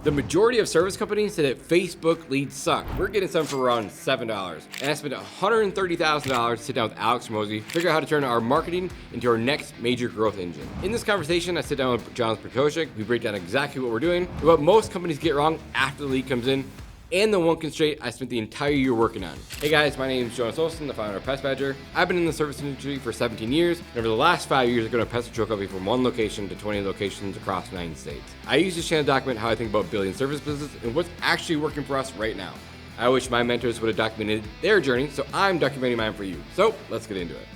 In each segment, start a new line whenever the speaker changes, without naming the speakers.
The majority of service companies say that Facebook leads suck. We're getting some for around $7. And I spent $130,000 to sit down with Alex Mosey, figure out how to turn our marketing into our next major growth engine. In this conversation, I sit down with Jonas. We break down exactly what we're doing, what most companies get wrong after the lead comes in, and the one constraint I spent the entire year working on. Hey guys, my name is Jonas Olson, the founder of Pest Badger. I've been in the service industry for 17 years, and over the last 5 years, I've grown a pest control company from one location to 20 locations across 9 states. I use this channel to document how I think about building service business and what's actually working for us right now. I wish my mentors would have documented their journey, so I'm documenting mine for you. So let's get into it.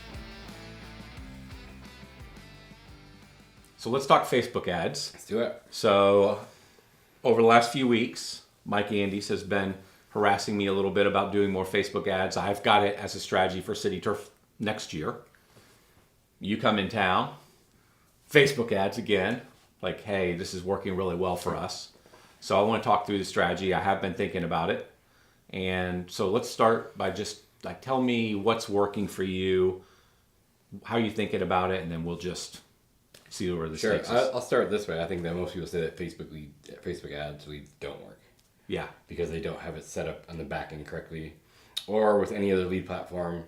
So let's talk Facebook ads.
Let's do it.
So over the last few weeks, Mike Andes has been harassing me a little bit about doing more Facebook ads. I've got it as a strategy for City Turf next year. You come in town, Facebook ads again, like, hey, this is working really well for us. So I want to talk through the strategy. I have been thinking about it. And so let's start by just like, tell me what's working for you, how you thinking about it, and then we'll just see where this takes us.
I'll start this way. I think that most people say that Facebook ads leads don't work.
Yeah.
Because they don't have it set up on the back end correctly. Or with any other lead platform,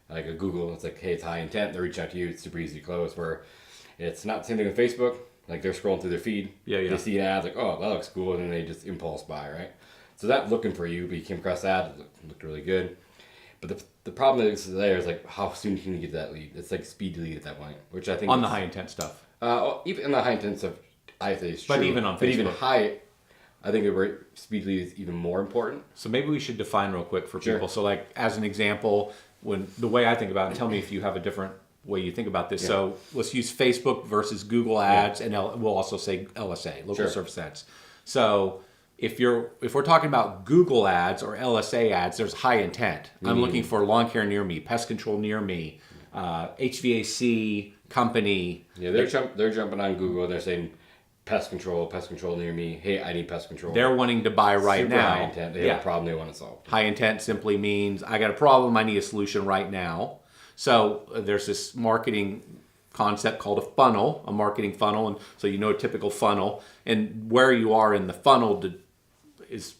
like a Google, it's like, hey, it's high intent, they're reaching out to you, it's super easy to close. Where it's not the same thing with Facebook, like they're scrolling through their feed, they see an ad, like, oh, that looks cool, and then they just impulse buy, right? So that looking for you, but you came across that, it looked really good. But the problem is there is like, how soon can you get that lead? It's like speed to lead at that point, which I think
on the high intent stuff.
Even in the high intent stuff, I think it's true.
But even on Facebook.
But even high, I think speed lead is even more important.
So maybe we should define real quick for people.
Sure.
So like as an example, when the way I think about it, and tell me if you have a different way you think about this. Yeah. So let's use Facebook versus Google ads, and we'll also say LSA, local service ads. So if we're talking about Google ads or LSA ads, there's high intent. I'm looking for lawn care near me, pest control near me, HVAC company.
Yeah, they're jumping on Google. They're saying pest control near me. Hey, I need pest control.
They're wanting to buy right
Super
now.
High intent. They have a problem they want to solve.
High intent simply means I got a problem, I need a solution right now. So there's this marketing concept called a funnel, a marketing funnel. And so you know a typical funnel. And where you are in the funnel is...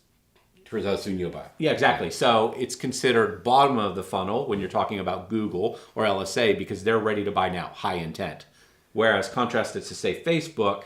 Turns out soon you'll buy.
Yeah, exactly. So it's considered bottom of the funnel when you're talking about Google or LSA because they're ready to buy now, high intent. Whereas contrasted to, say, Facebook,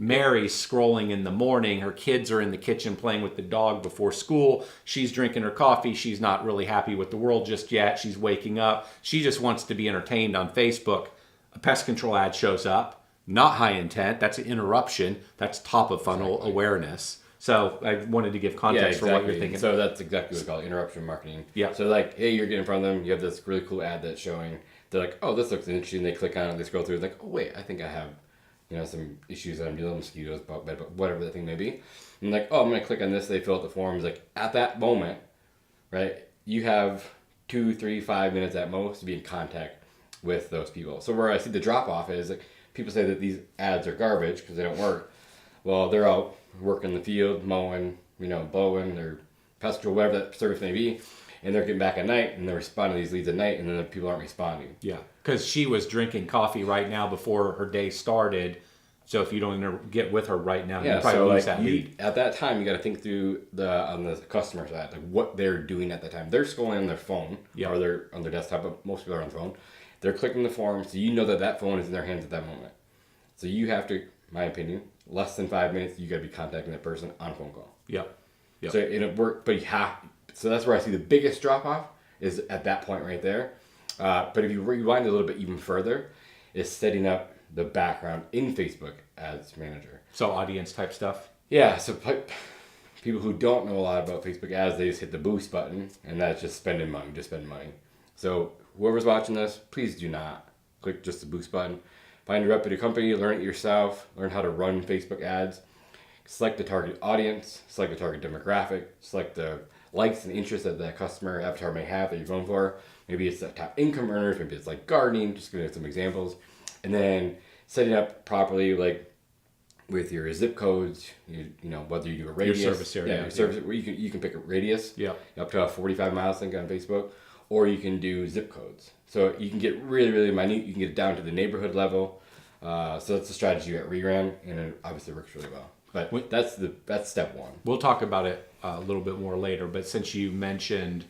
Mary's scrolling in the morning. Her kids are in the kitchen playing with the dog before school. She's drinking her coffee. She's not really happy with the world just yet. She's waking up. She just wants to be entertained on Facebook. A pest control ad shows up. Not high intent. That's an interruption. That's top of funnel awareness. So I wanted to give context for what you're thinking.
So that's exactly what we call it, interruption marketing.
Yeah.
So like, hey, you're getting in front of them. You have this really cool ad that's showing. They're like, oh, this looks interesting. They click on it. They scroll through. Like, oh, wait, I think I have some issues that I'm dealing with, mosquitoes, but whatever the thing may be. And like, oh, I'm going to click on this. They fill out the forms. Like, at that moment, right, you have 2, 3, 5 minutes at most to be in contact with those people. So where I see the drop-off is, like, people say that these ads are garbage because they don't work. Well, they're out working the field, mowing, blowing, or pest control, whatever that service may be. And they're getting back at night, and they're responding to these leads at night, and then the people aren't responding.
Yeah, because she was drinking coffee right now before her day started. So if you don't even get with her right now, you probably lose that lead.
At that time, you got to think through on the customer side, like what they're doing at that time. They're scrolling on their phone, or they're on their desktop, but most people are on the phone. They're clicking the form, so you know that phone is in their hands at that moment. So you have to, my opinion, less than 5 minutes, you got to be contacting that person on a phone call.
Yep.
So it work, but you have. So that's where I see the biggest drop off is at that point right there. But if you rewind a little bit even further, is setting up the background in Facebook Ads Manager.
So audience type stuff?
Yeah. So people who don't know a lot about Facebook ads, they just hit the boost button, and that's just spending money, So whoever's watching this, please do not click just the boost button. Find a reputable company, learn it yourself, learn how to run Facebook ads, select the target audience, select the target demographic, select the likes and interests that the customer avatar may have that you're going for. Maybe it's the top income earners, maybe it's like gardening, just giving some examples. And then setting up properly, like with your zip codes, whether you do a radius.
Your service area.
Yeah, your service, where you can pick a radius.
Yeah.
Up to 45 miles, I think, on Facebook. Or you can do zip codes. So you can get really, really minute. You can get it down to the neighborhood level. So that's the strategy at Reran, and it obviously works really well. But that's step one.
We'll talk about it a little bit more later, but since you mentioned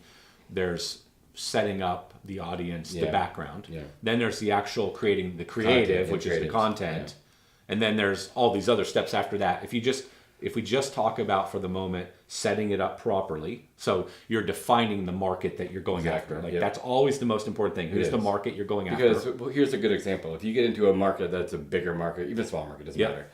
there's setting up the audience, the background, then there's the actual creating the creative, which is the content, and then there's all these other steps after that. If we just talk about for the moment setting it up properly, so you're defining the market that you're going after. Like that's always the most important thing. Who's the market you're going after?
Because here's a good example. If you get into a market that's a bigger market, even a small market doesn't matter,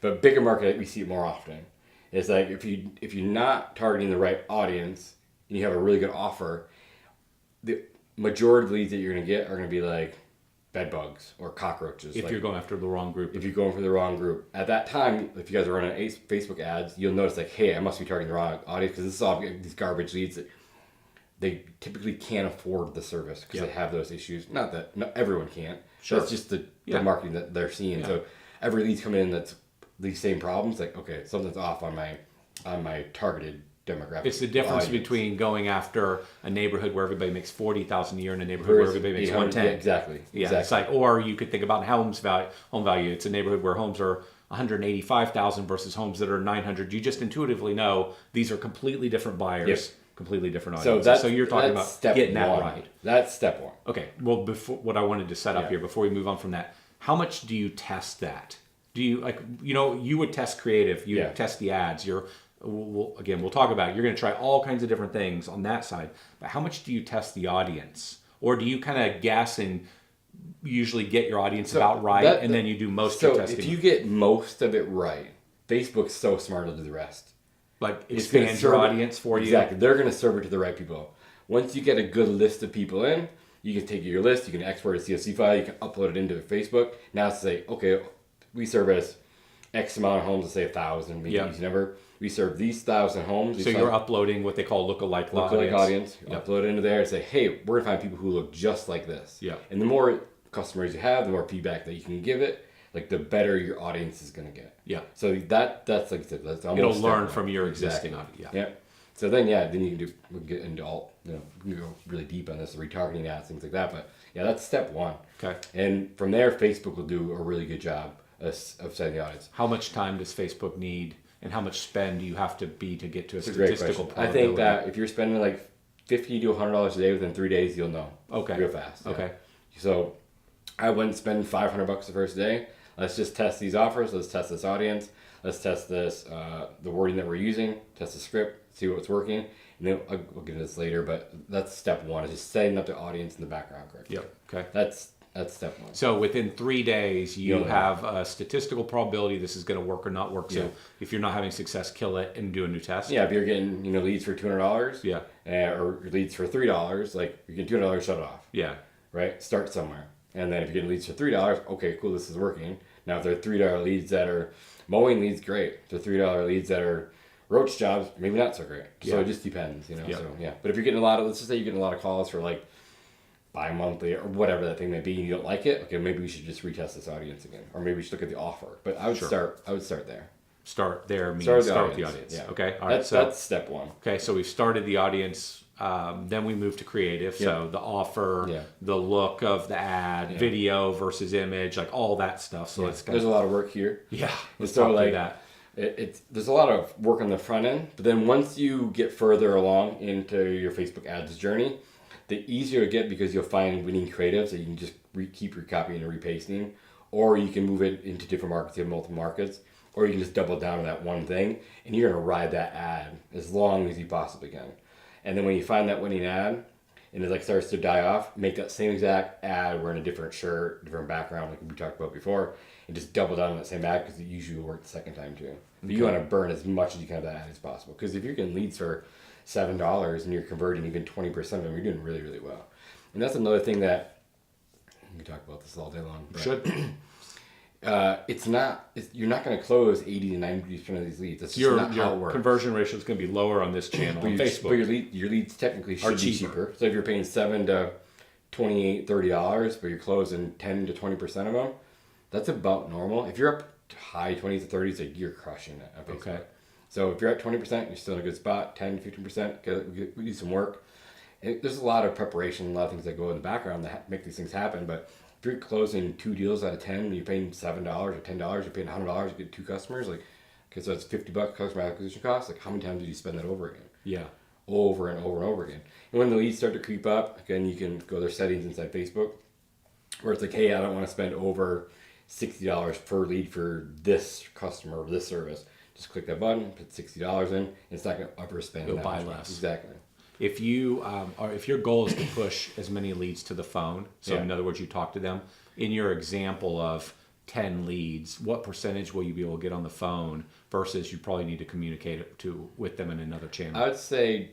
but bigger market we see it more often. It's like if you're not targeting the right audience and you have a really good offer, the majority of leads that you're going to get are going to be like bed bugs or cockroaches.
If you're going after the wrong group.
If you're going for the wrong group. At that time, if you guys are running Facebook ads, you'll notice like, hey, I must be targeting the wrong audience because this is all these garbage leads that they typically can't afford the service because they have those issues. Not everyone can't.
Sure.
That's just the marketing that they're seeing. So every lead's coming in that's these same problems. Like, okay, something's off on my targeted demographic.
It's the difference between going after a neighborhood where everybody makes $40,000 a year and a neighborhood where everybody makes $110,000.
Yeah, exactly.
It's like, or you could think about home value. It's a neighborhood where homes are $185,000 versus homes that are $900,000. You just intuitively know these are completely different buyers, completely different audiences. So you're talking about getting that right.
That's step one.
Okay. Well, before what I wanted to set up here before we move on from that, how much do you test that? Do you you would test creative, you test the ads, we'll talk about it. You're going to try all kinds of different things on that side, but how much do you test the audience? Or do you kind of guess and usually get your audience about right and then you do most of your testing?
If you get most of it right, Facebook's so smart to do the rest.
Like expand your audience for you?
Exactly. They're going to serve it to the right people. Once you get a good list of people in, you can take your list, you can export a CSV file, you can upload it into Facebook. Now say, okay, we service X amount of homes, let's say 1,000, maybe easy number. We serve these 1,000 homes.
So you're uploading what they call lookalike
audience. Upload it into there and say, hey, we're going to find people who look just like this.
Yeah.
And the more customers you have, the more feedback that you can give it, like the better your audience is going to get.
Yeah.
So that's like I said, that's almost
it'll learn from your existing audience.
Yeah. So then you can get into all, we can go really deep on this, the retargeting ads, things like that. But yeah, that's step one.
Okay.
And from there, Facebook will do a really good job of setting the audience.
How much time does Facebook need? And how much spend do you have to get to a statistical probability?
I think that if you're spending like $50 to $100 a day within 3 days, you'll know.
Okay.
Real fast.
Okay.
Yeah. So I wouldn't spend $500 the first day. Let's just test these offers. Let's test this audience. Let's test this, the wording that we're using. Test the script. See what's working. And then we'll get into this later. But that's step one. Is just setting up the audience in the background correctly.
Yep. Okay.
That's step one.
So within 3 days, you have a statistical probability this is going to work or not work. So if you're not having success, kill it and do a new test.
Yeah, if you're getting leads for $200, or leads for $3, like you're getting $200, shut it off.
Yeah.
Right. Start somewhere, and then if you're getting leads for $3, okay, cool, this is working. Now if they're $3 leads that are mowing leads, great. If they're $3 leads that are roach jobs, maybe not so great. So it just depends, So But if you're getting let's just say you're getting a lot of calls for like bi-monthly or whatever that thing may be, and you don't like it, okay, maybe we should just retest this audience again, or maybe we should look at the offer. But I would start there.
Start there means start with the audience.
Yeah.
Okay. All right.
That's step one.
Okay. So we've started the audience. Then we move to creative. So the offer, the look of the ad, video versus image, like all that stuff. So
there's a lot of work here.
Yeah.
Let's talk like that. There's a lot of work on the front end, but then once you get further along into your Facebook ads journey, the easier it get because you'll find winning creatives that you can just keep recopying and repasting, or you can move it into different markets, you have multiple markets, or you can just double down on that one thing, and you're going to ride that ad as long as you possibly can. And then when you find that winning ad, and it starts to die off, make that same exact ad wearing a different shirt, different background, like we talked about before, and just double down on that same ad because it usually will work the second time too. But you want to burn as much as you can of that ad as possible, because if you're getting leads for $7 and you're converting even 20% of them, you're doing really, really well. And that's another thing that we can talk about this all day long.
Should.
You're not going to close 80 to 90% of these leads. That's just not how it works.
Conversion ratio is going to be lower on this channel on Facebook.
But your leads technically should be cheaper. So if you're paying $7 to $28, $30, but you're closing 10 to 20% of them, that's about normal. If you're up to high 20s to 30s, like you're crushing it on Facebook. Okay. So if you're at 20%, you're still in a good spot. 10 to 15%, we do some work. And there's a lot of preparation, a lot of things that go in the background that make these things happen. But if you're closing 2 deals out of 10, and you're paying $7 or $10, you're paying $100, you get 2 customers, like Okay, so it's $50 customer acquisition cost. Like, how many times did you spend that over again?
Yeah.
Over and over and over again. And when the leads start to creep up, again, you can go to their settings inside Facebook, where it's like, hey, I don't want to spend over $60 per lead for this customer or this service. Just click that button, put $60 in, and it's not going to ever spend
You'll
that
buy
much
less.
money. Exactly.
If you or if your goal is to push as many leads to the phone, so
Yeah.
in other words, you talk to them, in your example of 10 leads, what percentage will you be able to get on the phone versus you probably need to communicate with them in another channel?
I would say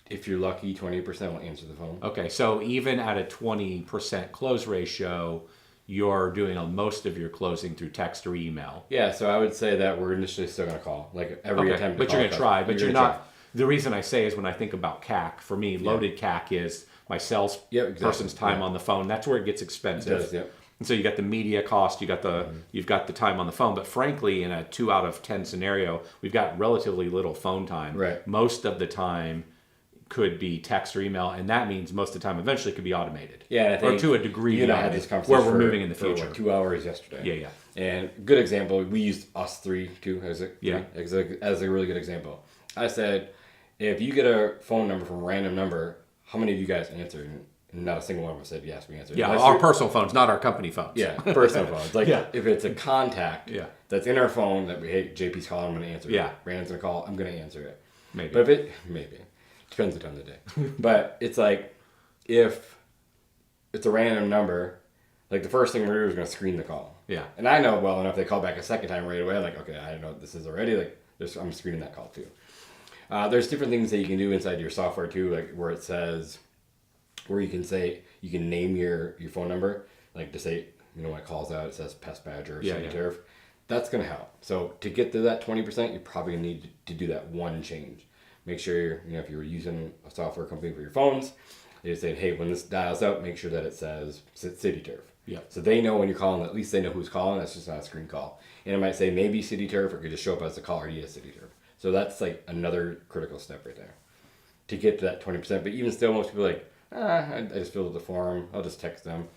if you're lucky, 20% will answer the phone.
Okay, so even at a 20% close ratio, you're doing most of your closing through text or email.
Yeah, so I would say that we're initially still going to call. Like every attempt to
but
call
you're going to try. But you're not.
try.
The reason I say is when I think about CAC, for me, loaded CAC is my sales person's time on the phone. That's where it gets expensive.
It does, yeah.
And so you got the media cost, you've got the time on the phone. But frankly, in a 2 out of 10 scenario, we've got relatively little phone time.
Right.
Most of the time could be text or email, and that means most of the time eventually could be automated.
Yeah, and I think
or to a degree,
you and I had this conversation
where we're moving in the
for,
future.
what, 2 hours yesterday.
Yeah, yeah.
And good example, we used us three too as a really good example. I said, if you get a phone number from a random number, how many of you guys answered? And not a single one of us said yes, we answered.
Yeah, our personal phones, not our company phones.
Yeah, personal phones. Like
Yeah.
if it's a contact that's in our phone that we hey, JP's calling, I'm gonna answer
Yeah.
it. Brandon's gonna call, I'm gonna answer it.
Maybe.
But if it maybe. Depends the time of the day. But it's like if it's a random number, like the first thing we're gonna do is gonna screen the call.
Yeah.
And I know well enough they call back a second time right away, I'm like, okay, I know what this is already. Like I'm screening that call too. There's different things that you can do inside your software too, like where it says, where you can name your phone number, like to say, you know, when it calls out, it says Pest Badger or City Turf. That's going to help. So to get to that 20%, you probably need to do that one change. Make sure, if you're using a software company for your phones, they say, hey, when this dials out, make sure that it says City Turf.
Yeah.
So they know when you're calling, at least they know who's calling. That's just not a screen call. And it might say maybe City Turf, or it could just show up as a call ID as City Turf. So that's like another critical step right there to get to that 20%. But even still, most people are like, I just filled out the form. I'll just text them.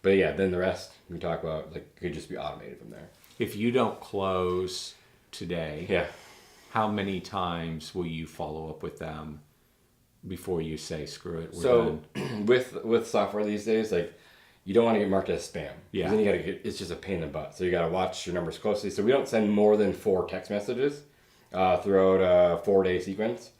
But yeah, then the rest we talk about like could just be automated from there.
If you don't close today, how many times will you follow up with them before you say screw it?
So with software these days, like you don't want to get marked as spam.
Yeah.
Then it's just a pain in the butt. So you got to watch your numbers closely. So we don't send more than 4 text messages throughout a 4-day sequence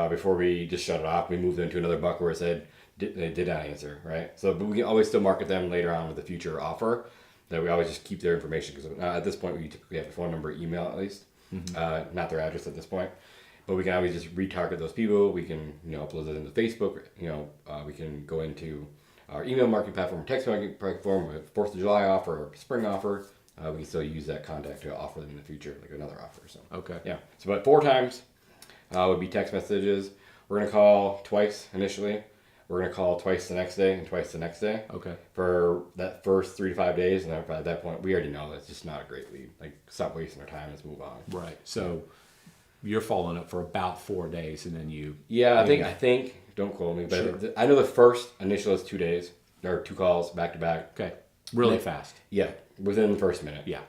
before we just shut it off. We move them to another bucket where it said they did not answer, right? So, but we can always still market them later on with a future offer. That we always just keep their information because at this point we typically have a phone number, email at least, not their address at this point. But we can always just retarget those people. We can upload it into Facebook. We can go into our email marketing platform, text marketing platform with 4th of July offer or spring offer. We can still use that contact to offer them in the future, like another offer. So yeah. So about 4 times would be text messages. We're gonna call twice initially. We're gonna call twice the next day and twice the next day.
Okay.
For that first 3 to 5 days, and at that point, we already know that's just not a great lead. Like, stop wasting our time. Let's move on.
Right. So you're following up for about 4 days, and then you.
Yeah, I think. Don't quote me, but I know the first initial is 2 days. There are 2 calls back to back.
Okay. Really fast.
Yeah, within the first minute.
Yeah.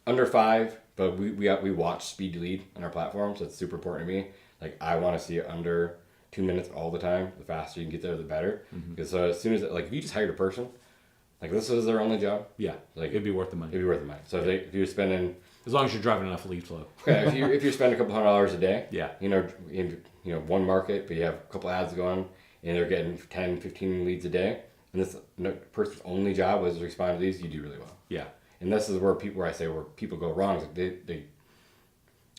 Under 5, but we watch speed to lead on our platform, so it's super important to me. Like, I want to see it under 2 minutes all the time. The faster you can get there, the better. Because as soon as if you just hired a person, like this is their only job.
Yeah.
Like
it'd be worth the money.
It'd be worth the money. So if you're spending,
as long as you're driving enough lead flow.
if you spend a couple $100 a day,
yeah.
In one market, but you have a couple ads going, and they're getting 10, 15 leads a day, and this person's only job was to respond to these, you do really well.
Yeah.
And this is where people go wrong. Is like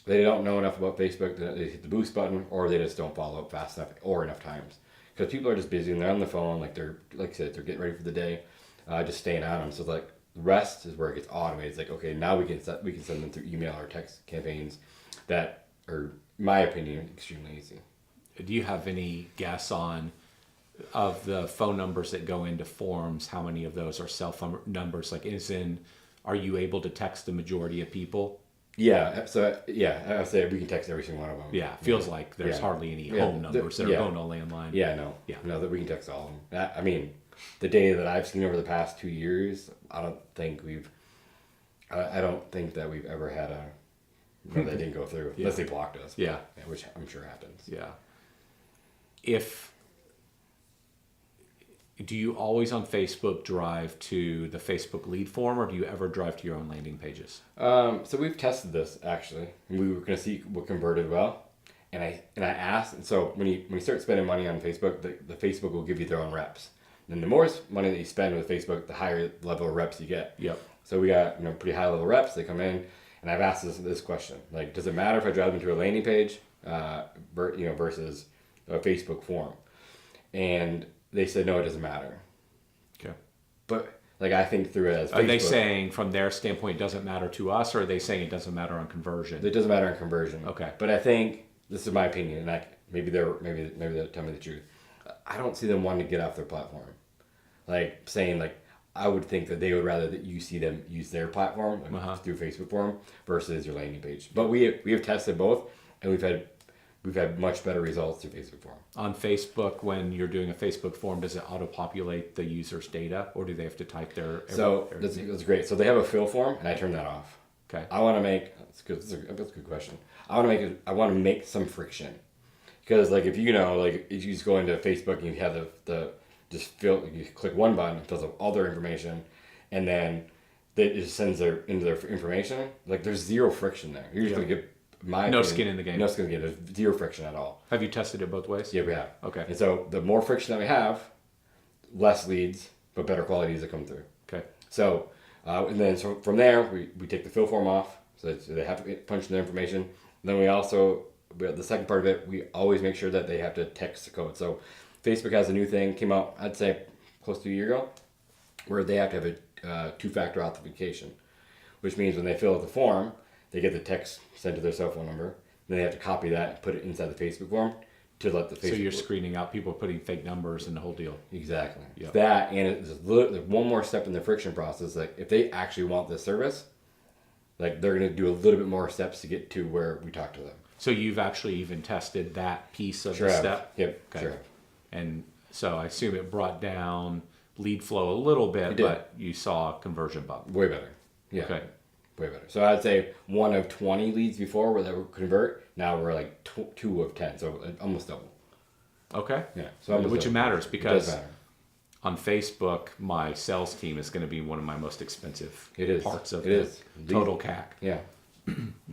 they don't know enough about Facebook. They hit the boost button, or they just don't follow up fast enough or enough times. Because people are just busy and they're on the phone, like I said, they're getting ready for the day, just staying on them. So like the rest is where it gets automated. It's like, okay, now we can send them through email or text campaigns that are, in my opinion, extremely easy.
Do you have any guess on, of the phone numbers that go into forms, how many of those are cell phone numbers? Like, are you able to text the majority of people?
Yeah, so I would say we can text every single one of them.
Yeah, feels like there's hardly any home numbers that are going to landline.
Yeah, no, that we can text all of them. I mean, the data that I've seen over the past 2 years, I don't think that we've ever had a where they didn't go through, unless they blocked us.
Yeah.
Which I'm sure happens.
Yeah. Do you always on Facebook drive to the Facebook lead form, or do you ever drive to your own landing pages?
So we've tested this actually. We were going to see what converted well, and I asked. And so when you start spending money on Facebook, the Facebook will give you their own reps. And the more money that you spend with Facebook, the higher level of reps you get.
Yep.
So we got pretty high level reps. They come in, and I've asked this question: like, does it matter if I drive them to a landing page, versus a Facebook form? And they said no, it doesn't matter.
Okay.
But like I think through it as Facebook,
are they saying from their standpoint it doesn't matter to us, or are they saying it doesn't matter on conversion?
it doesn't matter on conversion.
Okay.
But I think this is my opinion, and maybe they'll tell me the truth. I don't see them wanting to get off their platform. Like saying like I would think that they would rather that you see them use their platform through Facebook form versus your landing page. But we have tested both, and we've had much better results through Facebook form.
On Facebook, when you're doing a Facebook form, does it auto-populate the user's data, or do they have to type their...
That's great. So they have a fill form, and I turn that off.
Okay.
I want to make... That's good. That's a good question. I want to make some friction. Because, like, if you just go into Facebook and you have you click one button, it fills up all their information, and then it just sends their information. Like, there's zero friction there. You're just going to get...
No skin in the game.
No skin in the game. There's zero friction at all.
Have you tested it both ways?
Yeah, we have.
Okay.
And so the more friction that we have, less leads, but better qualities that come through.
Okay.
So, and then from there, we take the fill form off, so they have to punch in their information. And then the second part of it, we always make sure that they have to text the code. So Facebook has a new thing, came out, I'd say close to a year ago, where they have to have a two-factor authentication, which means when they fill out the form, they get the text sent to their cell phone number. Then they have to copy that and put it inside the Facebook form to let the Facebook...
So you're screening out people putting fake numbers and the whole deal.
Exactly.
Yep.
That, and there's one more step in the friction process. Like, if they actually want this service, like, they're going to do a little bit more steps to get to where we talk to them.
So you've actually even tested that piece of
Sure
the
have.
step?
Yep,
Okay.
sure have.
And so I assume it brought down lead flow a little bit, but you saw a conversion bump.
Way better. Yeah.
Okay.
Way better. So I'd say 1 of 20 leads before where they would convert. Now we're like 2 of 10, so almost double.
Okay.
Yeah. So
Which
double.
matters
It
because
does matter.
on Facebook, my sales team is going to be one of my most expensive parts of the total CAC.
Yeah.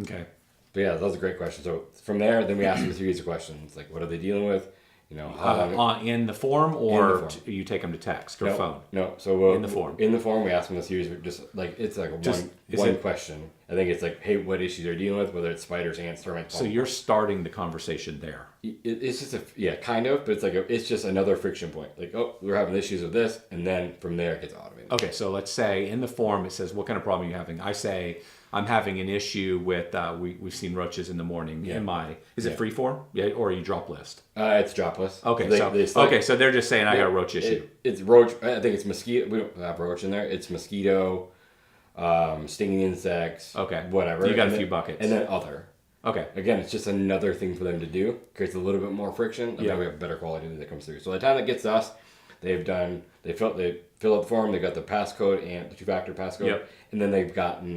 Okay.
But yeah, that was a great question. So from there, then we ask them a series of questions like, what are they dealing with? How long
In the form, or
In the form.
you take them to text or phone?
No, so
In the form.
In the form, we ask them a series of just like it's like one question. I think it's like, hey, what issues they're dealing with, whether it's spiders, ants, termites.
So you're starting the conversation there.
It's just kind of, but it's like it's just another friction point. Like, oh, we're having issues with this, and then from there it gets automated.
Okay, so let's say in the form it says, what kind of problem are you having? I say, I'm having an issue with, we've seen roaches in the morning in my, is it free form? Yeah, or you drop list?
It's dropless.
Okay, so they're just saying I got a roach issue.
It's roach. I think it's mosquito. We don't have roach in there. It's mosquito, stinging insects.
Okay,
whatever.
You got a few buckets,
and then other.
Okay.
Again, it's just another thing for them to do. Creates a little bit more friction. And then we have better quality that comes through. So by the time that gets to us, they fill out the form. They got the passcode and the two-factor passcode, and then they've gotten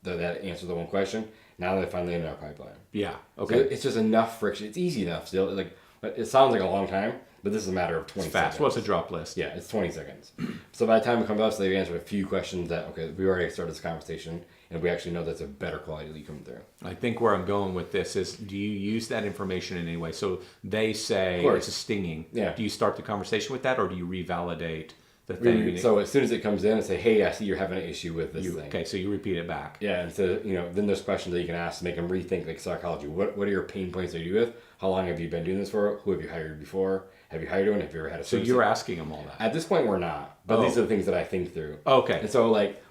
that answers the one question. Now they're finally in our pipeline.
Yeah. Okay.
So it's just enough friction. It's easy enough still. Like, it sounds like a long time, but this is a matter of 20 seconds.
What's a drop list?
Yeah, it's 20 seconds. So by the time it comes to us, they've answered a few questions that, okay, we already started this conversation, and we actually know that's a better quality lead coming through.
I think where I'm going with this is, do you use that information in any way? So they say it's a stinging.
Yeah.
Do you start the conversation with that, or do you revalidate the thing?
So as soon as it comes in and say, hey, I see you're having an issue with this thing.
Okay, so you repeat it back.
Yeah, and so, then there's questions that you can ask to make them rethink, like psychology. What are your pain points that you do with? How long have you been doing this for? Who have you hired before? Have you hired anyone? Have you ever had a
So you're asking them all that?
At this point, we're not. But these are the things that I think through.
Okay.
And so, like,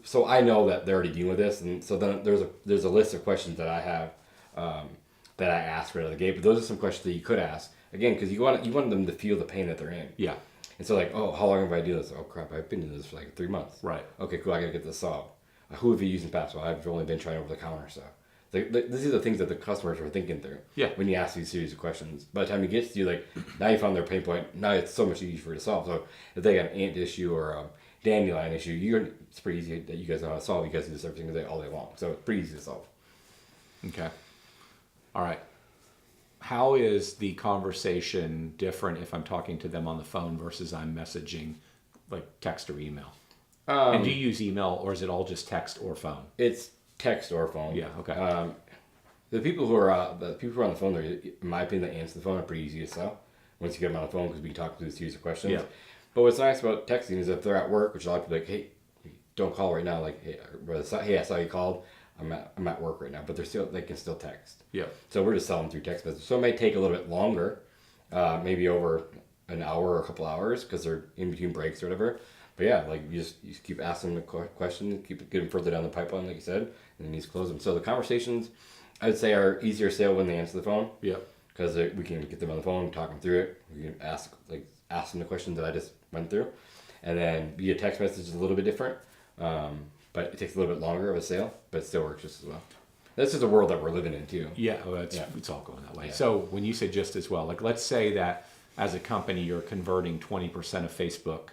so I know that they're already dealing with this, and so then there's a list of questions that I have that I ask right out of the gate. But those are some questions that you could ask again because you want them to feel the pain that they're in.
Yeah.
And so like, oh, how long have I done this? Oh crap, I've been doing this for like 3 months.
Right.
Okay, cool. I gotta get this solved. Who have you used in the past? Well, I've only been trying over the counter stuff. These are the things that the customers are thinking through.
Yeah.
When you ask these series of questions, by the time you get to you, like now you found their pain point. Now it's so much easier for you to solve. So if they got an ant issue or a dandelion issue, it's pretty easy that you guys know how to solve. You guys do this every single day, all day long. So it's pretty easy to solve.
Okay. All right. How is the conversation different if I'm talking to them on the phone versus I'm messaging like text or email? And do you use email or is it all just text or phone?
It's text or phone.
Yeah. Okay.
The people who are on the phone, in my opinion, that answer the phone are pretty easy to sell once you get them on the phone because we can talk through a series of questions.
Yeah.
But what's nice about texting is if they're at work, which a lot of people are like, hey, don't call right now. Like, hey, I saw you called. I'm at work right now, but they can still text.
Yeah.
So we're just selling through text message. So it may take a little bit longer, maybe over an hour or a couple hours because they're in between breaks or whatever. But yeah, like you just keep asking the question, keep getting further down the pipeline, like you said, and then you just close them. So the conversations, I would say, are easier to sale when they answer the phone.
Yeah.
Because we can get them on the phone, talk them through it. We can ask them the questions that I just went through, and then via text message is a little bit different. But it takes a little bit longer of a sale, but it still works just as well. This is the world that we're living in too.
Yeah, well, it's all going that way.
Yeah.
So when you say just as well, like let's say that as a company you're converting 20% of Facebook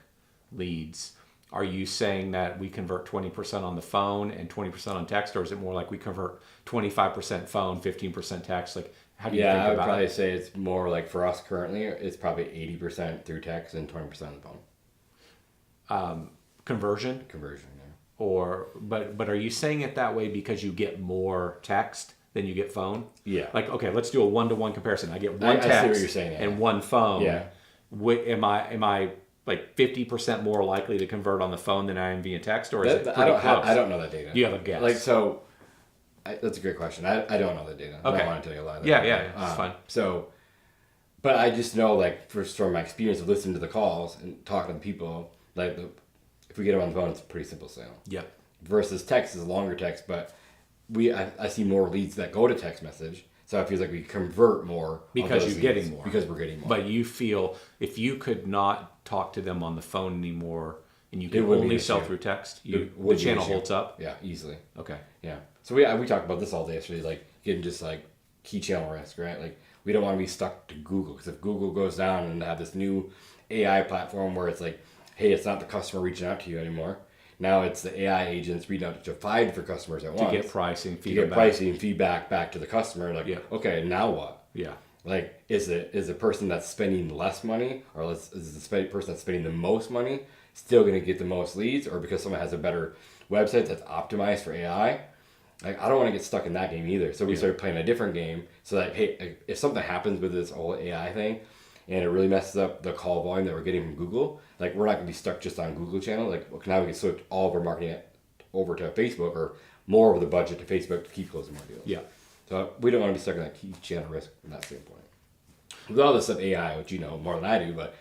leads. Are you saying that we convert 20% on the phone and 20% on text, or is it more like we convert 25% phone, 15% text? Like, how do you think
I would
about
probably
it?
say it's more like for us currently, it's probably 80% through text and 20% on the phone.
Conversion?
Conversion, yeah.
But are you saying it that way because you get more text than you get phone?
Yeah.
Like, okay, let's do a 1-to-1 comparison. I get one
I see
text
what you're saying, yeah.
and one phone.
Yeah.
Am I like 50% more likely to convert on the phone than I am via text, or is it pretty close?
I don't know that data.
You have a guess?
Like, so, that's a great question. I don't know the data. I
Okay.
don't want to tell you a lie.
Yeah, it's fine.
So, but I just know, like, from my experience of listening to the calls and talking to the people, like, if we get them on the phone, it's a pretty simple sale.
Yep.
Versus text is a longer text, but I see more leads that go to text message. So it feels like we convert more
Because you're getting more.
Because we're getting more.
But you feel if you could not talk to them on the phone anymore and you
It
could
would be
only
an
sell
issue.
through text,
It
the
would be an
channel
issue.
holds up?
Yeah, easily.
Okay.
Yeah. So we talked about this all day yesterday, like getting just like key channel risk, right? Like we don't want to be stuck to Google because if Google goes down and have this new AI platform where it's like, hey, it's not the customer reaching out to you anymore. Now it's the AI agents reaching out to 5 different customers at once.
To get pricing,
To
feedback.
get pricing and feedback back to the customer. Like,
Yeah.
okay, now what?
Yeah.
Like, is the person that's spending less money or is the person that's spending the most money still going to get the most leads, or because someone has a better website that's optimized for AI? Like, I don't want to get stuck in that game either. So we started playing a different game so that, hey, if something happens with this whole AI thing and it really messes up the call volume that we're getting from Google, like, we're not going to be stuck just on Google channel. Like, now we can switch all of our marketing over to Facebook or more of the budget to Facebook to keep closing more deals.
Yeah.
So we don't want to be stuck in that key channel risk from that standpoint. With all this stuff AI, which you know more than I do, but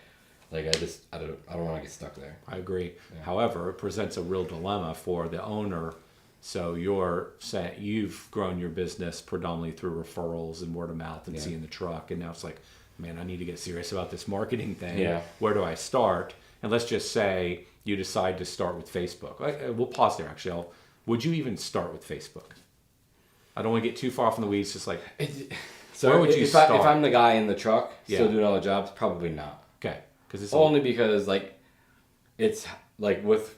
like I don't want to get stuck there.
I agree. Yeah. However, it presents a real dilemma for the owner. So you're saying you've grown your business predominantly through referrals and word of mouth and seeing the truck, and now it's like, man, I need to get serious about this marketing thing.
Yeah.
Where do I start? And let's just say you decide to start with Facebook. We'll pause there. Actually, would you even start with Facebook? I don't want to get too far off in the weeds. Just like,
so
where would you start?
If I'm the guy in the truck still
Yeah.
doing all the jobs, probably not.
Okay, because it's
Only because like it's like with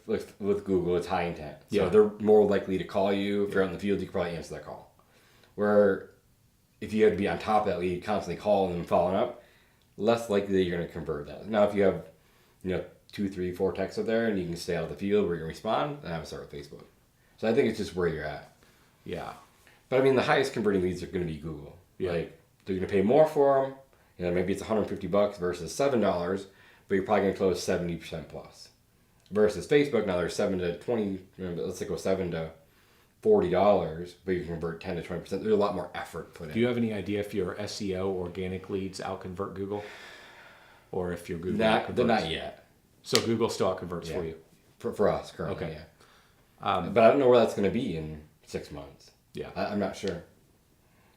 Google, it's high intent. So
Yeah.
they're more likely to call you. If you're out in the field, you can probably answer that call. Where if you had to be on top of that lead, constantly calling and following up, less likely that you're going to convert that. Now, if you have 2, 3, 4 texts up there and you can stay out of the field where you can respond, then I would start with Facebook. So I think it's just where you're at.
yeah.
But I mean, the highest converting leads are going to be Google.
Yeah.
Like, they're going to pay more for them. Maybe it's $150 versus $7, but you're probably going to close 70% plus. Versus Facebook, now they're 7 to 20. Let's say go $7 to $40, but you can convert 10 to 20%. There's a lot more effort put in.
Do you have any idea if your SEO organic leads outconvert Google, or if your Google outconverts?
Not yet.
So Google still outconverts for you.
For us currently,
Okay.
yeah. But I don't know where that's going to be in 6 months.
Yeah.
I'm not sure.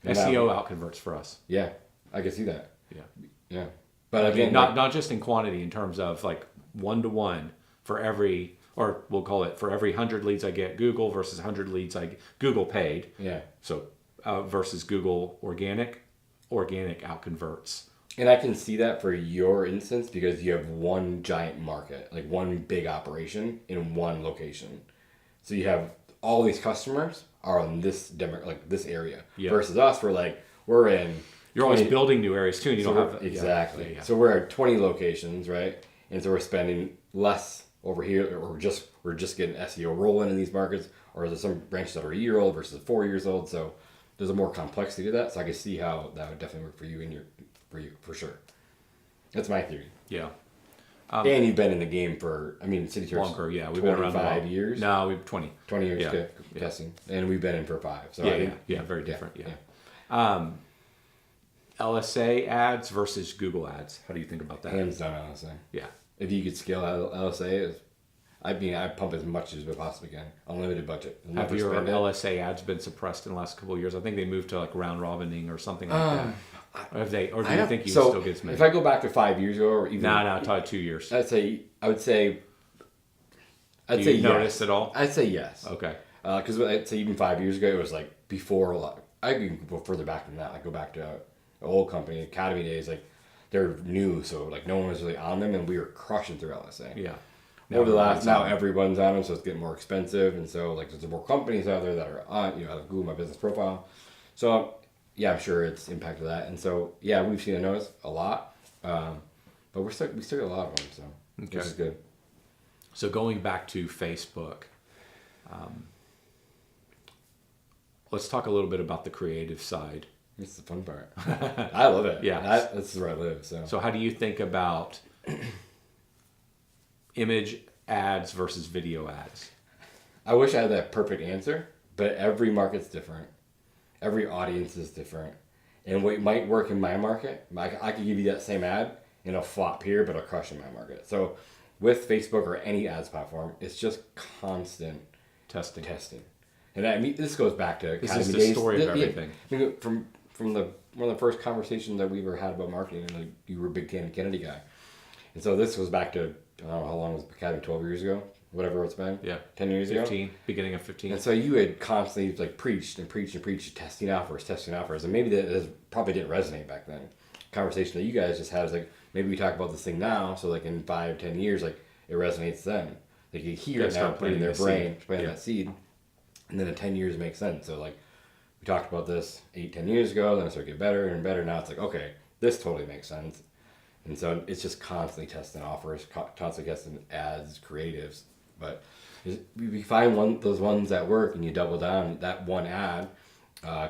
SEO outconverts for us.
Yeah, I can see that.
Yeah.
Yeah. But
I
again,
mean, not just in quantity, in terms of like 1-to-1 for every, or we'll call it for every 100 leads I get Google versus 100 leads Google paid.
yeah.
So versus Google organic outconverts.
And I can see that for your instance because you have one giant market, like one big operation in one location. So you have all these customers are in this like this area.
Yeah.
Versus us, we're in.
You're always building new areas too, and you
So
don't have
exactly.
Yeah.
So we're at 20 locations, right? And so we're spending less over here, or we're just getting SEO rolling in these markets, or there's some branches that are a year old versus 4 years old. So there's a more complexity to that. So I can see how that would definitely work for you for sure. That's my theory.
Yeah.
And you've been in the game for, City Tours
Longer, yeah. We've been around
5 years.
No, we've 20.
20 years
Yeah.
testing, and we've been in for 5. So
Very different. Yeah. LSA ads versus Google ads. How do you think about that?
Hands down, LSA.
Yeah.
If you could scale LSA, I pump as much as we possibly can. Unlimited budget.
Have your LSA ads been suppressed in the last couple of years? I think they moved to like round robining or something like that. Or do you think you still get as many?
If I go back to 5 years ago, or even
probably 2 years.
I'd say
Do you notice at all?
I'd say yes.
Okay.
Because I'd say even 5 years ago, it was like before a lot. I can go further back than that. I go back to an old company, Academy days. Like they're new, so like no one was really on them, and we were crushing through LSA.
Yeah.
Now everyone's on them, so it's getting more expensive, and so like there's more companies out there that are on out of Google My Business Profile. So yeah, I'm sure it's impacted that, and so yeah, we've seen a notice a lot, but we still get a lot of them, so which is good.
So going back to Facebook, let's talk a little bit about the creative side.
It's the fun part. I love it.
Yeah,
that's where I live.
So how do you think about image ads versus video ads?
I wish I had that perfect answer, but every market's different. Every audience is different. And what might work in my market, I could give you that same ad and it'll flop here, but it'll crush in my market. So with Facebook or any ads platform, it's just constant
testing.
And this goes back to
this
Academy
is the
days.
story of everything.
From one of the first conversations that we ever had about marketing, and you were a big Kennedy guy. And so this goes back to, I don't know how long was Academy, 12 years ago? Whatever it's been.
Yeah.
10 years
15,
ago?
beginning of 15.
And so you had constantly preached, testing offers. And maybe that probably didn't resonate back then. Conversation that you guys just had is like, maybe we talk about this thing now, so like in 5, 10 years, like it resonates then. Like you hear it now, put in their brain, planting that seed. And then in 10 years it makes sense. So like, we talked about this 8, 10 years ago, then it started to get better and better. Now it's like, okay, this totally makes sense. And so it's just constantly testing offers, constantly testing ads, creatives. But if you find those ones that work and you double down, that one ad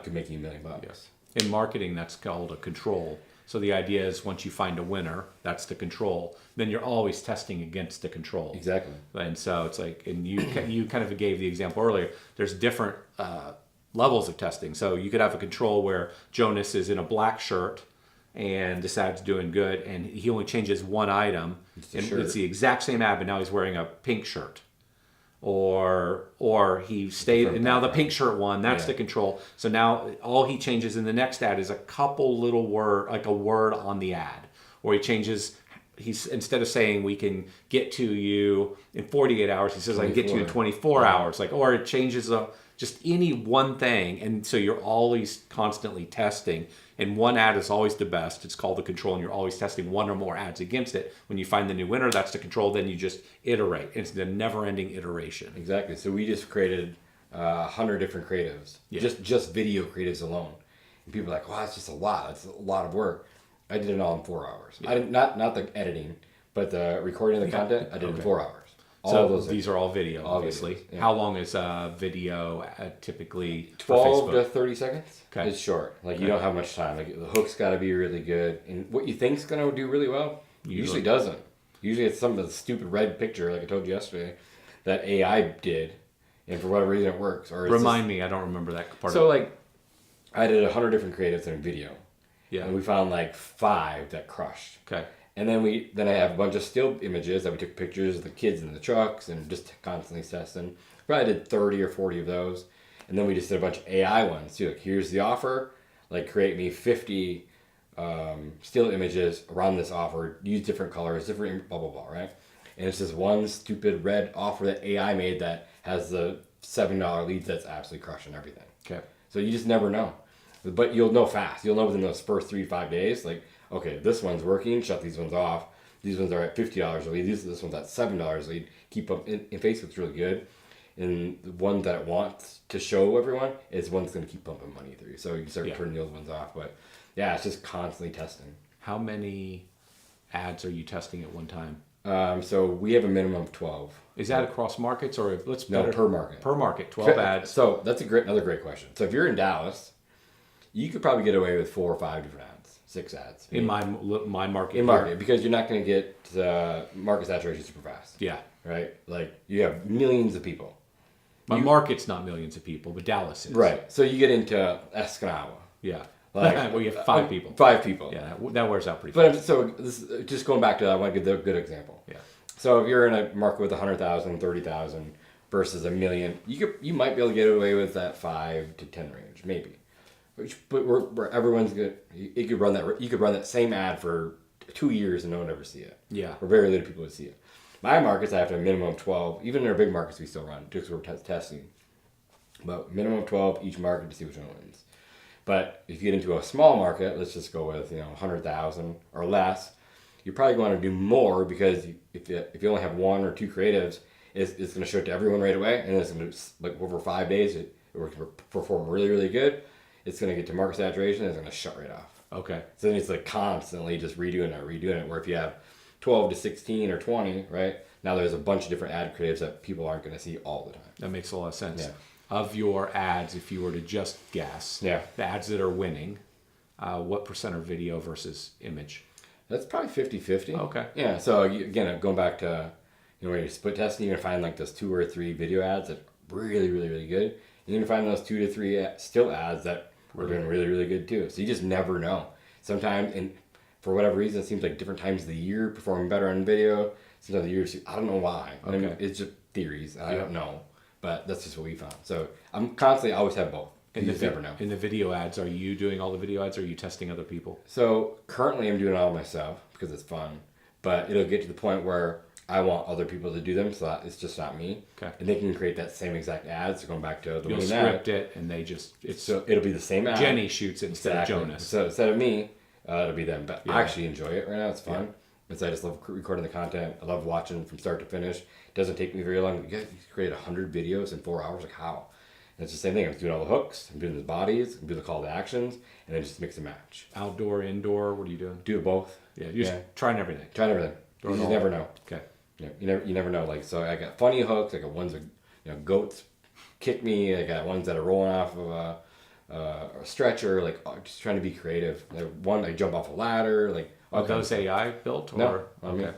could make you $1 million.
Yes. In marketing, that's called a control. So the idea is once you find a winner, that's the control. Then you're always testing against the control.
Exactly.
And so it's like, and you kind of gave the example earlier. There's different levels of testing. So you could have a control where Jonas is in a black shirt and this ad's doing good, and he only changes one item, it's the exact same ad, but now he's wearing a pink shirt. Or he stayed, and now the pink shirt won. That's the control. So now all he changes in the next ad is a couple little word, like a word on the ad, or he changes. He's instead of saying we can get to you in 48 hours, he says I can get to you in 24 hours. Like, or it changes just any one thing, and so you're always constantly testing. And one ad is always the best. It's called the control, and you're always testing one or more ads against it. When you find the new winner, that's the control. Then you just iterate. It's the never-ending iteration.
Exactly. So we just created 100 different creatives, just video creatives alone. And people are like, "Wow, that's just a lot. That's a lot of work." I did it all in 4 hours.
Yeah.
I did not the editing, but the recording of the content. I did in 4 hours.
So these are all video, obviously.
Videos, yeah.
How long is video typically?
12 to 30 seconds.
Okay.
It's short. Like you don't have much time. Like the hook's got to be really good, and what you think's gonna do really well usually doesn't. Usually it's some of the stupid red picture, like I told you yesterday, that AI did, and for whatever reason it works. Or
remind me, I don't remember that part.
So like, I did 100 different creatives in a video.
Yeah.
And we found like 5 that crushed.
Okay.
And then I have a bunch of still images that we took pictures of the kids in the trucks and just constantly testing. Probably did 30 or 40 of those. And then we just did a bunch of AI ones too. Like, here's the offer. Like, create me 50 still images around this offer. Use different colors, different blah, blah, blah, right? And it's just one stupid red offer that AI made that has the $7 leads that's absolutely crushing everything.
Okay.
So you just never know. But you'll know fast. You'll know within those first 3 to 5 days, like, okay, this one's working, shut these ones off. These ones are at $50 a lead. This one's at $7 a lead. Keep them in Facebook's really good. And the one that wants to show everyone is one that's going to keep pumping money through. So you start turning those ones off. But yeah, it's just constantly testing.
How many ads are you testing at one time?
So we have a minimum of 12.
Is that across markets or
per market?
Per market, 12 ads.
So that's another great question. So if you're in Dallas, you could probably get away with 4 or 5 different ads, 6 ads.
In my market.
In market, because you're not going to get market saturation super fast.
Yeah.
Right? Like you have millions of people.
My market's not millions of people, but Dallas is.
Right. So you get into Escanaba.
Yeah.
Like,
well, you have 5 people.
5 people.
Yeah, that wears out pretty fast.
But just going back to that, I want to give a good example.
Yeah.
So if you're in a market with 100,000, 30,000 versus a million, you might be able to get away with that 5 to 10 range, maybe. But where everyone's good, you could run that same ad for 2 years and no one ever see it.
Yeah.
Or very little people would see it. My markets, I have to have a minimum of 12. Even in our big markets, we still run just because we're testing. But minimum of 12 each market to see which one wins. But if you get into a small market, let's just go with 100,000 or less, you probably want to do more because if you only have 1 or 2 creatives, it's going to show it to everyone right away, and it's going to, like, over 5 days, it will perform really, really good. It's going to get to market saturation, and it's going to shut right off.
Okay.
So then it's like constantly just redoing it. Where if you have 12 to 16 or 20, right? Now there's a bunch of different ad creatives that people aren't going to see all the time.
That makes a lot of sense.
Yeah.
Of your ads, if you were to just guess, the ads that are winning, what % are video versus image?
That's probably 50-50.
Okay.
Yeah. So again, going back to when you're split testing, you're gonna find like those 2 or 3 video ads that are really, really, really good. You're gonna find those 2 to 3 still ads that are doing really, really good too. So you just never know. Sometimes, and for whatever reason, it seems like different times of the year performing better on video. Sometimes the years, I don't know why.
Okay.
I mean, it's just theories. I don't know, but that's just what we found. So I'm constantly always have both. You just never know.
In the video ads, are you doing all the video ads or are you testing other people?
So currently I'm doing it all myself because it's fun, but it'll get to the point where I want other people to do them, so that it's just not me.
Okay.
And they can create that same exact ad. So going back to the
You'll
winning
script
ad,
it and they just
so it'll be the same ad.
Jenny shoots it instead of Jonas.
So instead of me, it'll be them. But I actually enjoy it right now. It's fun. Because I just love recording the content. I love watching from start to finish. It doesn't take me very long. You create 100 videos in 4 hours. Like how? And it's the same thing. I'm doing all the hooks. I'm doing the bodies. I'm doing the call to actions, and then just mix and match.
Outdoor, indoor. What are you doing?
Do it both.
Yeah, you're just trying everything.
Trying everything. You just never know.
Okay.
Yeah, you never know. Like, so I got funny hooks. I got ones that goats kick me. I got ones that are rolling off of a stretcher. Like, just trying to be creative. Like, one I jump off a ladder. Like,
are those AI built or
no?
Okay.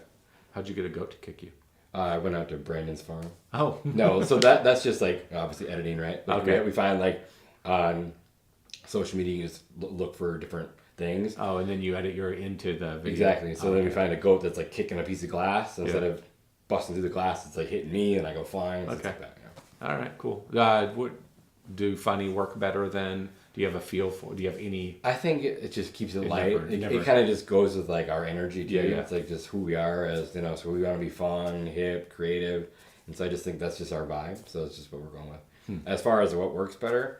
How'd you get a goat to kick you?
I went out to Brandon's farm.
Oh
no, so that's just like obviously editing, right? Like,
okay.
We find like on social media, you just look for different things.
Oh, and then you edit into the video.
Exactly. So then we find a goat that's like kicking a piece of glass instead of busting through the glass. It's like hitting me, and I go flying.
Okay.
Like that,
All right. Cool. Do funny work better than? Do you have a feel for? Do you have any?
I think it just keeps it light.
Never.
It kind of just goes with like our energy too.
Yeah.
It's like just who we are as So we want to be fun, hip, creative, and so I just think that's just our vibe. So it's just what we're going with. As far as what works better,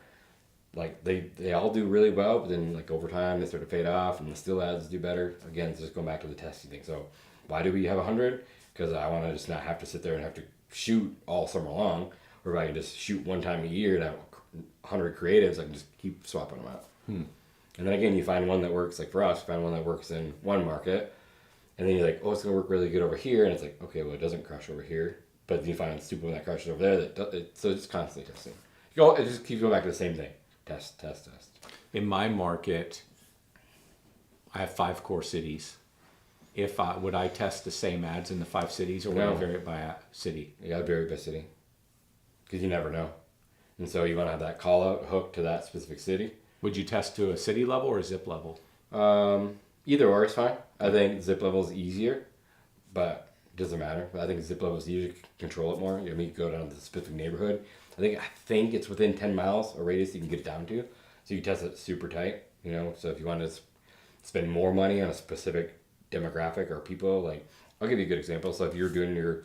like they all do really well, but then like over time they start to fade off, and the still ads do better. Again, it's just going back to the testing thing. So why do we have 100? Because I want to just not have to sit there and have to shoot all summer long, or if I can just shoot one time a year and have 100 creatives, I can just keep swapping them out. And then again, you find one that works, like for us, find one that works in one market, and then you're like, oh, it's going to work really good over here, and it's like, okay, well, it doesn't crush over here, but then you find a stupid one that crushes over there, so it's constantly testing. It just keeps going back to the same thing. Test.
In my market, I have 5 core cities. Would I test the same ads in the 5 cities, or would I vary it by city?
You got to vary by city, because you never know. And so you want to have that call out hook to that specific city.
Would you test to a city level or a zip level?
Either or is fine. I think zip level is easier, but it doesn't matter. I think zip level is easier to control it more. I mean, you go down to the specific neighborhood. I think it's within 10 miles a radius you can get it down to. So you test it super tight, So if you want to spend more money on a specific demographic or people, like, I'll give you a good example. So if you're doing your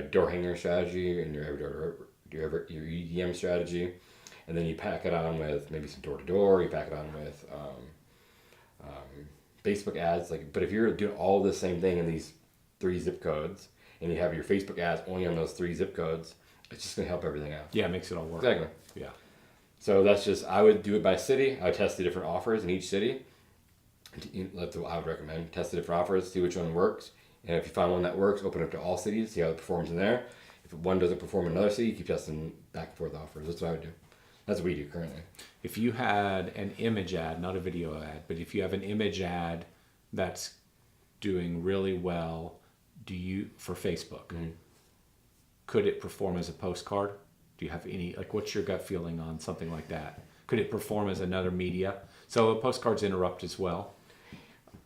door hanger strategy and your EDM strategy, and then you pack it on with maybe some door-to-door, you pack it on with Facebook ads, but if you're doing all the same thing in these 3 zip codes, and you have your Facebook ads only on those 3 zip codes, it's just gonna help everything out.
Yeah, it makes it all work.
Exactly.
Yeah.
So that's just, I would do it by city. I would test the different offers in each city. That's what I would recommend. Test the different offers, see which one works. And if you find one that works, open it up to all cities, see how it performs in there. If one doesn't perform in another city, keep testing back and forth offers. That's what I would do. That's what we do currently.
If you had an image ad, not a video ad, but if you have an image ad that's doing really well, for Facebook, could it perform as a postcard? Do you have any, like, what's your gut feeling on something like that? Could it perform as another media? So postcards interrupt as well.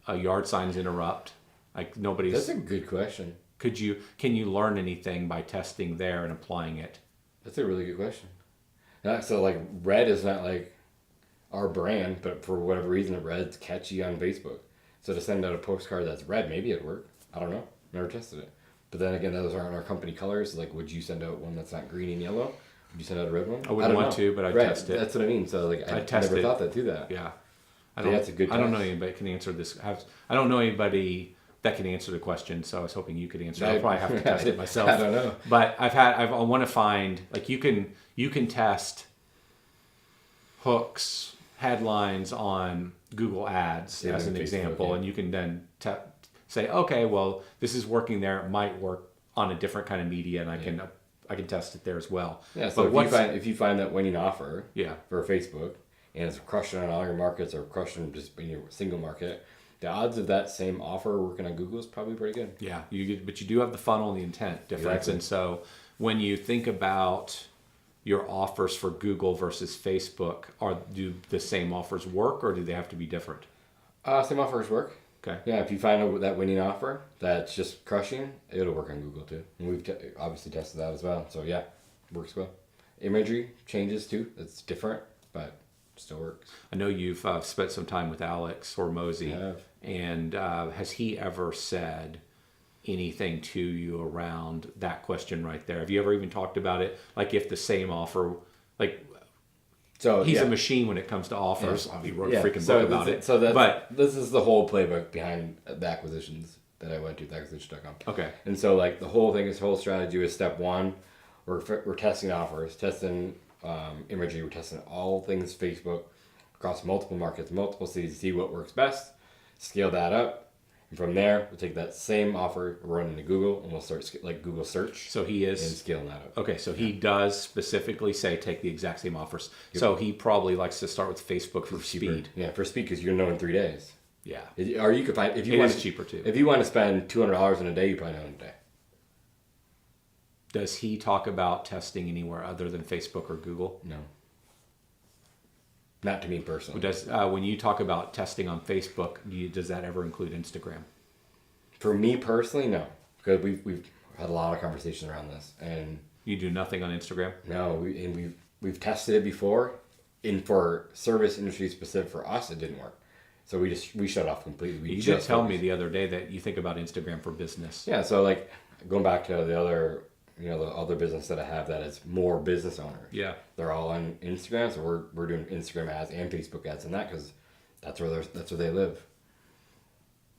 Yard signs interrupt. Like nobody's.
That's a good question.
Can you learn anything by testing there and applying it?
That's a really good question. So like red is not like our brand, but for whatever reason, red's catchy on Facebook. So to send out a postcard that's red, maybe it'd work. I don't know. Never tested it. But then again, those aren't our company colors. Like, would you send out one that's not green and yellow? Would you send out a red one?
I wouldn't want to, but I'd test it.
That's what I mean. So like, I
test
never
it.
thought that do that.
Yeah.
That's a good
I don't know
test.
anybody that can answer this. I don't know anybody that can answer the question, so I was hoping you could answer. I'll probably have to test it myself.
I don't know.
But I want to find, like, you can test hooks, headlines on Google Ads as an
Facebook,
example,
yeah.
and you can then say, okay, well, this is working there. It might work on a different kind of media, and I can test it there as well.
Yeah. So if you find that winning offer,
Yeah.
for Facebook, and it's crushing on all your markets or crushing just in your single market, the odds of that same offer working on Google is probably pretty good.
Yeah, but you do have the funnel and the intent difference.
Exactly.
And so when you think about your offers for Google versus Facebook, do the same offers work or do they have to be different?
Same offers work.
Okay.
Yeah, if you find that winning offer that's just crushing, it'll work on Google too. And we've obviously tested that as well. So yeah, works well. Imagery changes too. It's different, but still works.
I know you've spent some time with Alex Hormozy.
I have.
And has he ever said anything to you around that question right there? Have you ever even talked about it? Like if the same offer, like
So
he's
yeah.
a machine when it comes to offers.
Yeah.
He wrote a freaking
so
book about it.
So
but
this is the whole playbook behind the acquisitions that I went to, the acquisition.com.
okay.
And so like the whole thing, this whole strategy was step one, we're testing offers, testing imagery, we're testing all things Facebook across multiple markets, multiple cities, see what works best, scale that up. And from there, we'll take that same offer, run into Google, and we'll start like Google search
So he
and
is
scaling that up.
okay. So he does specifically say take the exact same offers. So he probably likes to start with Facebook for speed.
Yeah, for speed, because you're known in 3 days.
Yeah,
Or you could find, if you
it
want
is cheaper too.
If you want to spend $200 in a day, you probably know in a day.
Does he talk about testing anywhere other than Facebook or Google?
No. Not to me personally.
Does when you talk about testing on Facebook, does that ever include Instagram?
For me personally, no, because we've had a lot of conversations around this, and
You do nothing on Instagram?
no, we've tested it before, and for service industry specific for us, it didn't work, so we shut off completely.
You did tell me the other day that you think about Instagram for business.
Yeah, so like going back to the other business that I have that is more business owners.
Yeah.
They're all on Instagram, so we're doing Instagram ads and Facebook ads and that because that's where they live.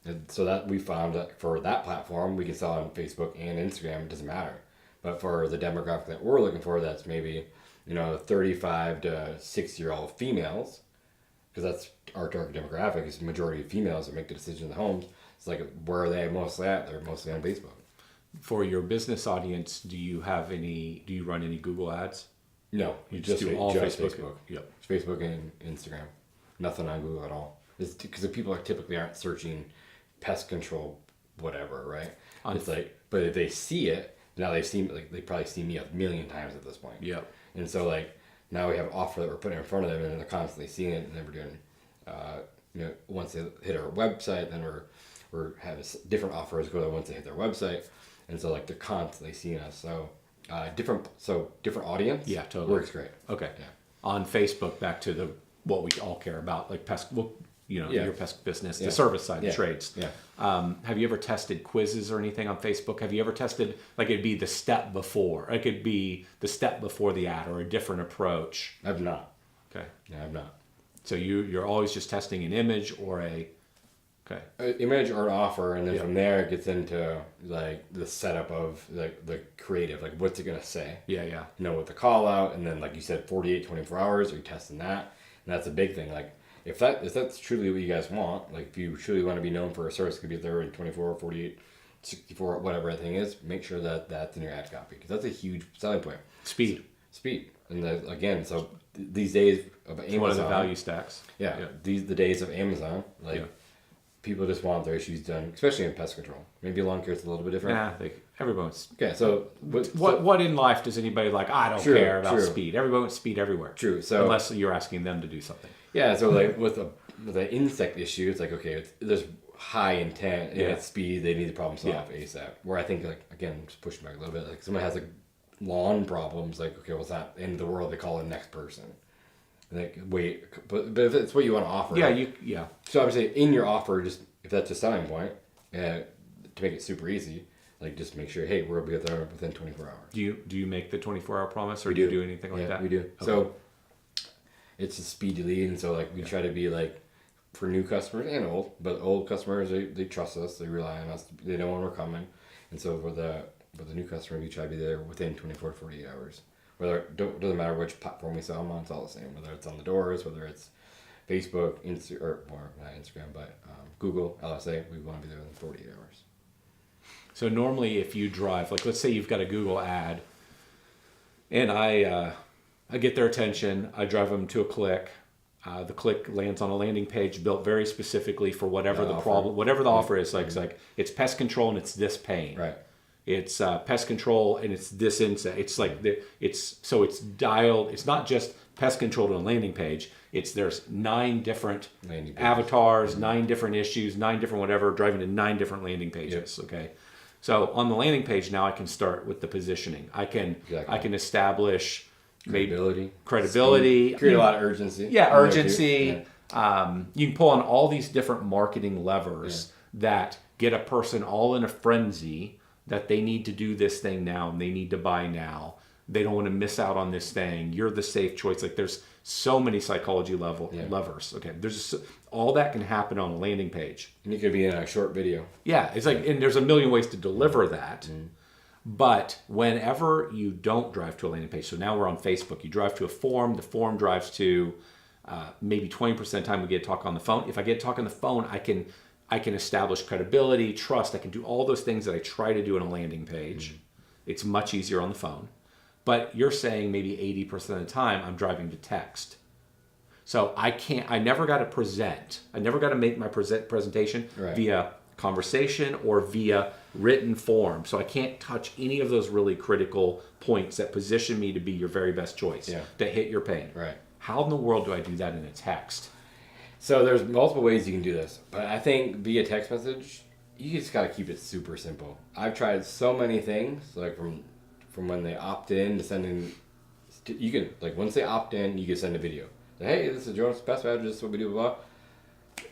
And so that we found that for that platform, we can sell on Facebook and Instagram. It doesn't matter. But for the demographic that we're looking for, that's maybe 35 to 60-year-old females, because that's our target demographic. Is the majority of females that make the decision in the homes. It's like where are they mostly at? They're mostly on Facebook.
For your business audience, do you run any Google ads?
No,
You just do all Facebook.
Facebook.
Yep.
It's Facebook and Instagram. Nothing on Google at all. It's because the people typically aren't searching pest control, whatever, right? It's like, but if they see it, now they probably see me a million times at this point.
Yep.
And so like now we have an offer that we're putting in front of them, and they're constantly seeing it, and then we're doing, once they hit our website, then we're having different offers go there once they hit their website, and so like they're constantly seeing us. So different audience.
Yeah, totally.
Works great.
Okay.
Yeah.
On Facebook, back to what we all care about, like pest. Well,
Yeah.
your pest business,
Yeah.
the service side,
Yeah.
the trades.
Yeah.
Have you ever tested quizzes or anything on Facebook? Have you ever tested, like it'd be the step before, it could be the step before the ad or a different approach?
I've not.
Okay.
Yeah, I've not.
So you're always just testing an image or a Okay.
image or an offer, and then
Yeah.
from there it gets into like the setup of like the creative, like what's it gonna say?
Yeah.
With the call out, and then like you said, 48, 24 hours. Are you testing that? And that's a big thing. Like if that's truly what you guys want, like if you truly want to be known for a service, could be there in 24, 48, 64, whatever that thing is. Make sure that that's in your ad copy, because that's a huge selling point. Speed, and again, so these days of Amazon,
It's one of the value stacks.
Yeah. The days of Amazon, like.
Yeah.
People just want their issues done, especially in pest control. Maybe lawn care is a little bit different.
Nah, everyone's.
Okay, so
What in life does anybody like? I don't care about speed. Everyone wants speed everywhere.
True. So
unless you're asking them to do something.
Yeah. So like with an insect issue, it's like okay, there's high intent and it's speed. They need the problem solved ASAP. Where I think like again, just pushing back a little bit. Like someone has like lawn problems, like okay, what's that? In the world, they call the next person. Like wait, but if it's what you want to offer,
Yeah.
So obviously, in your offer, just if that's a selling point, to make it super easy, like just make sure, hey, we'll be there within 24 hours.
Do you make the 24-hour promise, or do you do anything like that?
We do.
Okay.
So it's a speedy lead, and so like we try to be like for new customers and old customers, they trust us, they rely on us, they know when we're coming, and so for the new customer, we try to be there within 24 to 48 hours. Doesn't matter which platform we sell them on, it's all the same. Whether it's on the doors, whether it's Facebook, not Instagram, but Google, LSA, we want to be there within 48 hours.
So normally, if you drive, like let's say you've got a Google ad, and I get their attention, I drive them to a click. The click lands on a landing page built very specifically for whatever the problem, whatever the offer is. Like it's pest control and it's this pain.
Right.
It's pest control and it's this insect. It's like it's dialed. It's not just pest control to a landing page. There's 9 different avatars, 9 different issues, 9 different whatever, driving to 9 different landing pages. Yep. Okay, so on the landing page now I can start with the positioning. I can establish credibility,
create a lot of urgency.
Yeah, urgency. Yeah. You can pull on all these different marketing levers that get a person all in a frenzy that they need to do this thing now and they need to buy now. They don't want to miss out on this thing. You're the safe choice. Like there's so many psychology levers. Okay, there's all that can happen on a landing page.
And you could be in a short video.
Yeah, it's like, and there's a million ways to deliver that. Mm. But whenever you don't drive to a landing page, so now we're on Facebook, you drive to a form, the form drives to maybe 20% of the time we get to talk on the phone. If I get to talk on the phone, I can establish credibility, trust. I can do all those things that I try to do on a landing page. Mm-hmm. It's much easier on the phone. But you're saying maybe 80% of the time I'm driving to text. So I never got to present. I never got to make my presentation via conversation or via written form. So I can't touch any of those really critical points that position me to be your very best choice, to hit your pain.
Right.
How in the world do I do that in a text?
So there's multiple ways you can do this, but I think via text message, you just got to keep it super simple. I've tried so many things, like from when they opt in to sending, you can, like once they opt in, you can send a video. Like, hey, this is Jonas Pest Badger, this is what we do, blah, blah.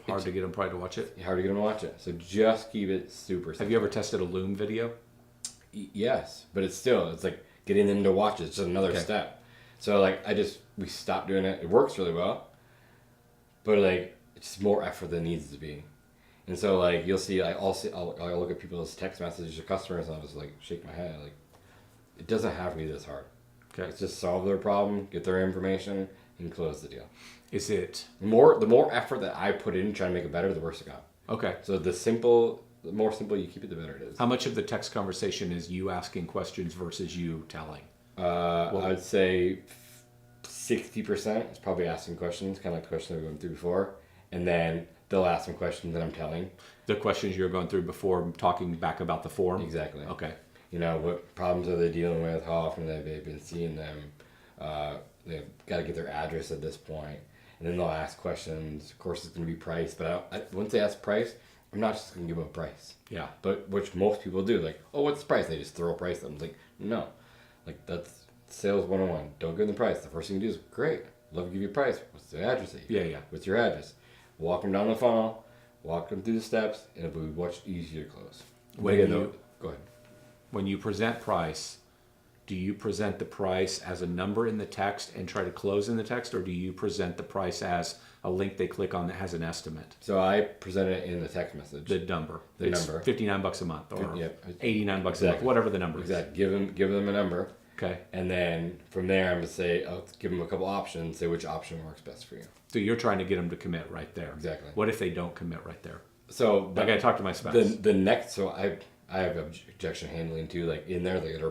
Hard to get them probably to watch it.
Hard to get them to watch it. So just keep it super simple.
Have you ever tested a Loom video?
Yes, but it's like getting them to watch it. It's just another step. So like we stopped doing it. It works really well, but like it's more effort than it needs to be. And so like you'll see, I'll look at people's text messages to customers and I'll just like shake my head. Like it doesn't have to be this hard.
Okay.
It's just solve their problem, get their information, and close the deal.
Is it
the more effort that I put in trying to make it better, the worse it got.
Okay.
So the more simple you keep it, the better it is.
How much of the text conversation is you asking questions versus you telling?
I'd say 60% is probably asking questions, kind of like the questions we went through before, and then they'll ask some questions that I'm telling.
The questions you're going through before talking back about the form?
Exactly.
Okay.
You know, what problems are they dealing with? How often have they been seeing them? They've got to get their address at this point. And then they'll ask questions. Of course, it's going to be price. But once they ask price, I'm not just going to give them a price.
Yeah.
But which most people do. Like, oh, what's the price? They just throw a price at them. It's like, no. Like, that's sales 101. Don't give them the price. The first thing you do is, great. Love to give you a price. What's the address that you
Yeah.
What's your address? Walk them down the funnel. Walk them through the steps. And it'll be much easier to close.
Go ahead.
When
When you present price, do you present the price as a number in the text and try to close in the text, or do you present the price as a link they click on that has an estimate?
So I present it in the text message.
The number.
The
It's
number.
$59 a month or
Yep.
$89 a month,
Exactly.
whatever the number is.
Exactly. Give them a number.
Okay.
And then from there, I'm going to say, I'll give them a couple options, say which option works best for you.
So you're trying to get them to commit right there.
Exactly.
What if they don't commit right there?
So
Like I talked to my spouse.
the next, so I have objection handling too, like in there, like there are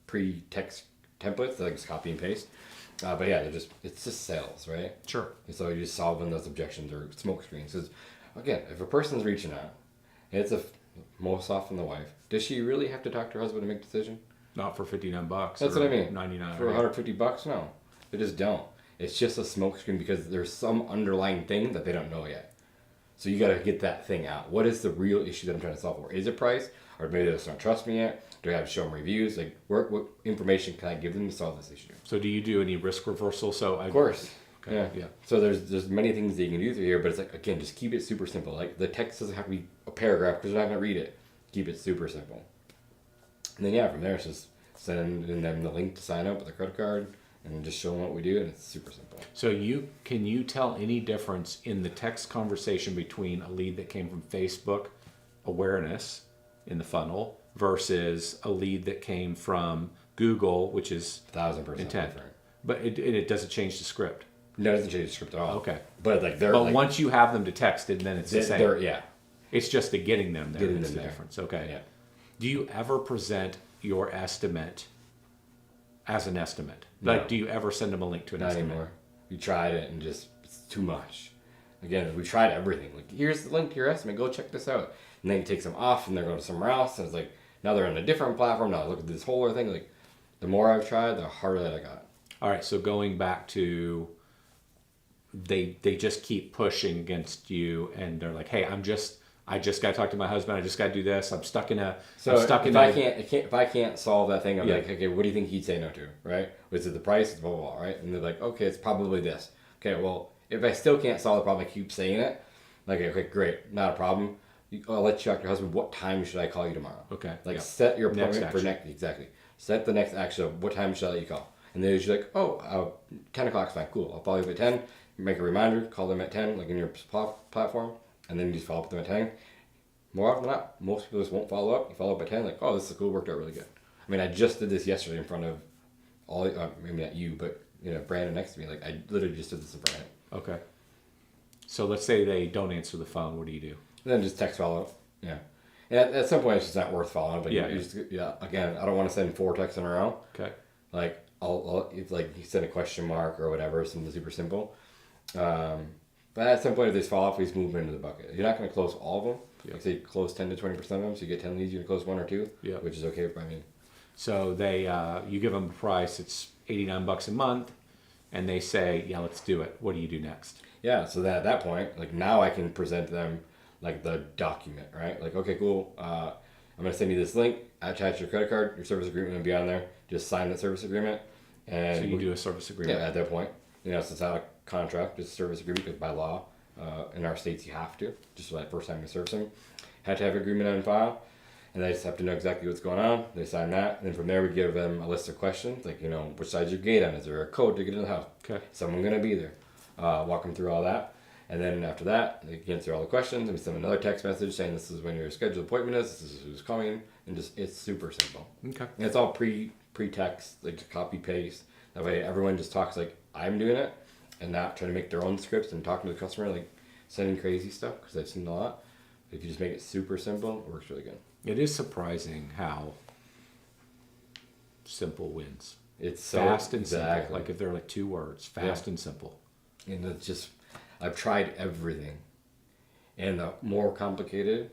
pre text templates, like just copy and paste. But yeah, it's just sales, right?
Sure.
And so you're just solving those objections or smoke screens. Because again, if a person's reaching out, and it's most often the wife, does she really have to talk to her husband to make a decision?
Not for $59.
That's
or
what I mean.
99.
For
right?
$150, no, they just don't. It's just a smoke screen because there's some underlying thing that they don't know yet. So you got to get that thing out. What is the real issue that I'm trying to solve for? Is it price, or maybe they just don't trust me yet? Do I have to show them reviews? Like, what information can I give them to solve this issue?
So do you do any risk reversal?
Of course.
Okay.
Yeah. So there's many things that you can do through here, but it's like, again, just keep it super simple. Like the text doesn't have to be a paragraph because they're not gonna read it. Keep it super simple. And then from there it's just sending them the link to sign up with a credit card and just show them what we do, and it's super simple.
So can you tell any difference in the text conversation between a lead that came from Facebook awareness in the funnel versus a lead that came from Google, which is
1,000%
intent,
different.
but it doesn't change the script.
No, it doesn't change the script at all.
Okay.
But like they're
But
like,
once you have them to text, then it's the same.
yeah.
It's just the getting them there.
Getting
that's
them
the
there.
difference. Okay.
Yeah.
Do you ever present your estimate as an estimate?
No.
Like, do you ever send them a link to an
Not
estimate?
anymore. We tried it and just it's too much. Again, we tried everything. Like, here's the link to your estimate. Go check this out. And then it takes them off and they're going to somewhere else. And it's like, now they're on a different platform. Now look at this whole other thing. Like, the more I've tried, the harder that I got.
All right. So going back to, they just keep pushing against you, and they're like, "Hey, I just got to talk to my husband. I just got to do this. I'm stuck in a.
So
I'm stuck
if I can't solve that thing, I'm
Yeah.
like, okay, what do you think he'd say no to, right? Was it the price? It's blah, blah, blah, right? And they're like, okay, it's probably this. Okay, well, if I still can't solve the problem, I keep saying it. Like, okay, great, not a problem. I'll let you talk to your husband. What time should I call you tomorrow?
Okay.
Like,
Yeah.
set your
Next
appointment for
action.
next, exactly. Set the next action of what time should I let you call? And then you're like, 10 o'clock's fine, cool. I'll follow you up at 10. Make a reminder, call them at 10, like in your platform, and then you just follow up with them at 10. More often than not, most people just won't follow up. You follow up at 10, like, oh, this is cool, worked out really good. I mean, I just did this yesterday in front of all, maybe not you, but, Brandon next to me. Like, I literally just did this in front of him.
Okay. So let's say they don't answer the phone. What do you do?
And then just text follow up. Yeah. And at some point, it's just not worth following up. But
Yeah.
Again, I don't want to send 4 texts in a row.
Okay.
Like, if like you send a question mark or whatever, something super simple. But at some point, if they fall off, we just move them into the bucket. You're not going to close all of them.
Yeah.
Like, say, close 10 to 20% of them, so you get 10 leads, you can close 1 or 2,
Yeah.
which is okay by me.
So they, you give them a price. It's $89 a month, and they say, "Yeah, let's do it." What do you do next?
Yeah, so then at that point, like, now I can present them, like, the document, right? Like, okay, cool, I'm going to send you this link, attach your credit card, your service agreement will be on there, just sign that service agreement. And
So you do a service agreement.
Yeah, at that point. So it's not a contract, just a service agreement, because by law, in our states you have to, just for that first time you service them. Had to have an agreement on file, and they just have to know exactly what's going on. They sign that, and then from there we give them a list of questions, like, which side's your gate on? Is there a code to get in the house?
Okay.
Is someone going to be there? Walk them through all that. And then after that, they can answer all the questions, and we send them another text message saying this is when your scheduled appointment is, this is who's coming, and it's super simple.
Okay.
And it's all pre-text, like copy paste. That way everyone just talks like I'm doing it, and not trying to make their own scripts and talking to the customer, like sending crazy stuff, because I've seen a lot. If you just make it super simple, it works really good.
It is surprising how simple wins.
It's so
Fast and
exactly.
simple. Like if they're like 2 words, fast and simple.
And it's just, I've tried everything. And the more complicated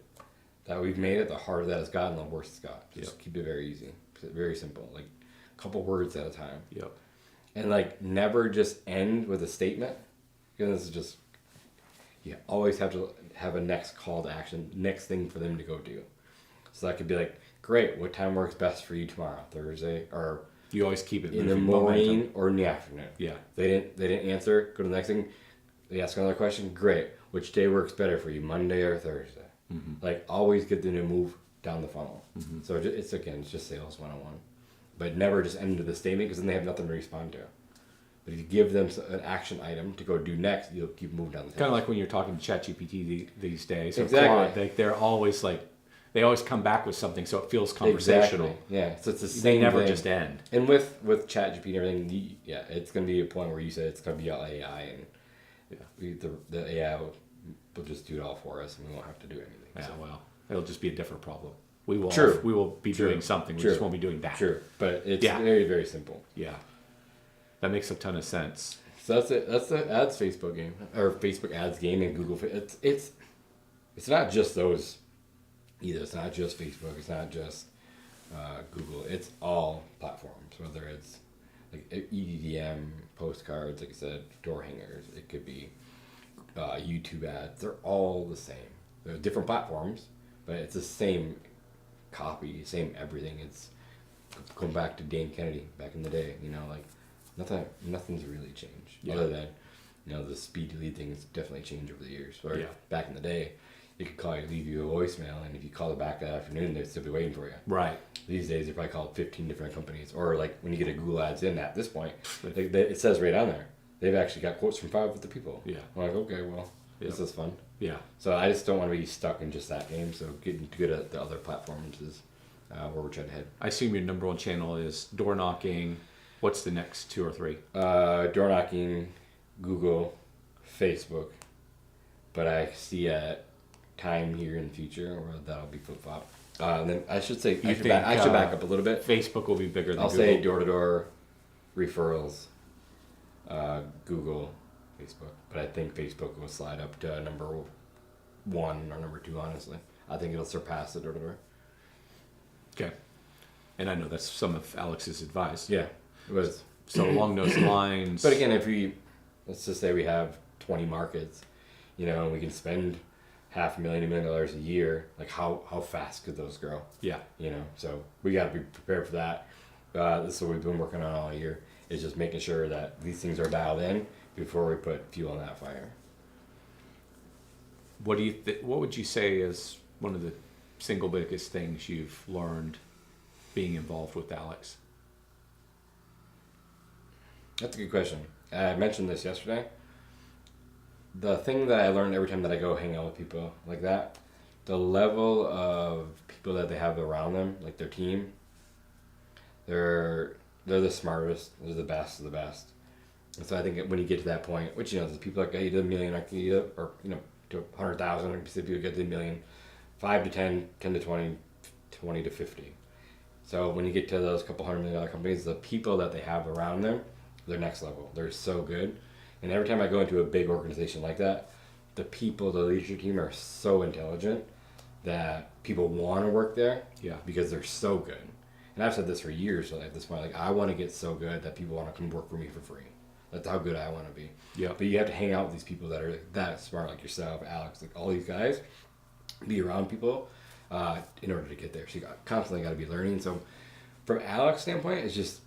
that we've made it, the harder that it's gotten, the worse it's got. Just keep it very easy. Very simple. Like a couple words at a time.
Yep.
And like never just end with a statement. Because this is just, you always have to have a next call to action, next thing for them to go do. So that could be like, great, what time works best for you tomorrow? Thursday? Or
You always keep it
in the
moving,
morning
momentum.
or in the afternoon.
Yeah.
They didn't answer. Go to the next thing. They ask another question. Great. Which day works better for you, Monday or Thursday? Mm-hmm. Like always get them to move down the funnel. Mm-hmm. So it's just sales 101. but never just end with a statement because then they have nothing to respond to. But if you give them an action item to go do next, you'll keep moving down the
Kind of like when you're talking to ChatGPT these days. Or
Exactly.
Claude, they're always like, they always come back with something, so it feels conversational.
Exactly. Yeah, so it's the same
They never
thing.
just end.
And with ChatGPT and everything, it's going to be a point where you say it's going to be all AI, and the AI will just do it all for us, and we won't have to do anything.
Yeah,
So.
well, it'll just be a different problem. We will
True.
we will be
True.
doing something. We
True.
just won't be doing that.
Sure, but it's
Yeah.
very, very simple.
Yeah. That makes a ton of sense.
So that's it. That's the ads Facebook game, or Facebook ads game, and Google. It's not just those either. It's not just Facebook. It's not just Google. It's all platforms. Whether it's like EDDM, postcards, like I said, door hangers. It could be YouTube ads. They're all the same. They're different platforms, but it's the same copy, same everything. It's going back to Dane Kennedy back in the day. Like. Nothing's really changed other than, the speed to lead things definitely changed over the years. Where back in the day, you could leave you a voicemail, and if you called it back that afternoon, they'd still be waiting for you.
Right.
These days, they probably call 15 different companies, or like when you get a Google Ads in at this point, it says right on there, they've actually got quotes from 5 of the people.
Yeah.
I'm like, okay, well, this is fun.
Yeah.
So I just don't want to be stuck in just that game. So getting good at the other platforms is where we're trying to head.
I assume your number one channel is door knocking. What's the next 2 or 3?
Door knocking, Google, Facebook, but I see a time here in the future where that'll be flip flop. And then I should say I should back up a little bit.
Facebook will be bigger than
I'll
Google.
say door to door, referrals, Google, Facebook, but I think Facebook will slide up to number 1 or number 2. Honestly, I think it'll surpass the door to door.
Okay. And I know that's some of Alex's advice.
Yeah, it was.
So along those lines.
But again, let's just say we have 20 markets, and we can spend $500,000 to $1 million a year. Like how fast could those grow?
Yeah.
So we got to be prepared for that. This is what we've been working on all year. Is just making sure that these things are dialed in before we put fuel on that fire.
What would you say is one of the single biggest things you've learned being involved with Alex?
That's a good question. I mentioned this yesterday. The thing that I learned every time that I go hang out with people like that, the level of people that they have around them, like their team, they're the smartest, they're the best of the best. And so I think when you get to that point, which, the people that get to $1 million, or, to 100,000, if people get to $1 million, 5 to 10, 10 to 20, 20 to 50. So when you get to those couple $100 million companies, the people that they have around them, they're next level. They're so good. And every time I go into a big organization like that, the people, the leadership team are so intelligent that people want to work there because they're so good. And I've said this for years, so at this point, I want to get so good that people want to come work for me for free. That's how good I want to be.
Yeah.
But you have to hang out with these people that are that smart, like yourself, Alex, like all these guys, be around people in order to get there. So you constantly got to be learning. So from Alex's standpoint, it's just,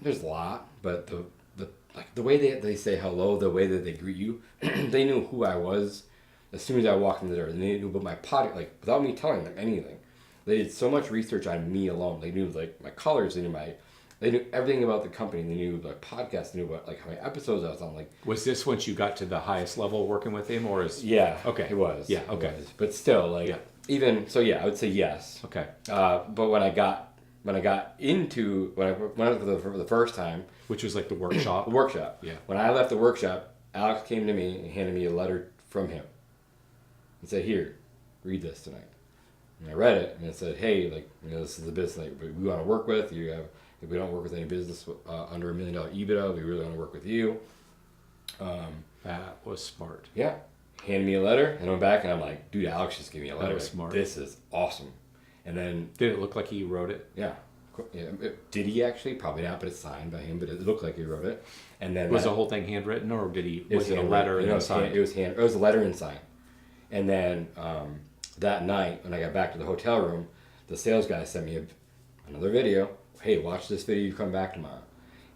there's a lot, but the way they say hello, the way that they greet you, they knew who I was as soon as I walked in the door. And they knew about my podcast, without me telling them anything. They did so much research on me alone. They knew my colors, they knew everything about the company. They knew about podcasts, they knew about how many episodes I was on.
Was this once you got to the highest level working with him, or is?
Yeah.
Okay.
It was.
Yeah. Okay.
It was. But still, even so, I would say yes.
Okay.
But when I went for the first time,
Which was like the workshop.
the workshop.
Yeah.
When I left the workshop, Alex came to me and handed me a letter from him and said, "Here, read this tonight." And I read it, and it said, "Hey, this is the business we want to work with. If we don't work with any business under $1 million EBITDA, we really want to work with you."
That was smart.
Yeah. Handed me a letter, and I went back, and I'm like, "Dude, Alex just gave me a letter.
was smart.
This is awesome." And then,
Did it look like he wrote it?
yeah. Did he actually? Probably not, but it's signed by him. But it looked like he wrote it. And then
Was the whole thing handwritten, or did he? Was it a
handwritten.
letter and
It was
signed?
It was a letter and signed. And then that night, when I got back to the hotel room, the sales guy sent me another video. Hey, watch this video. You come back tomorrow.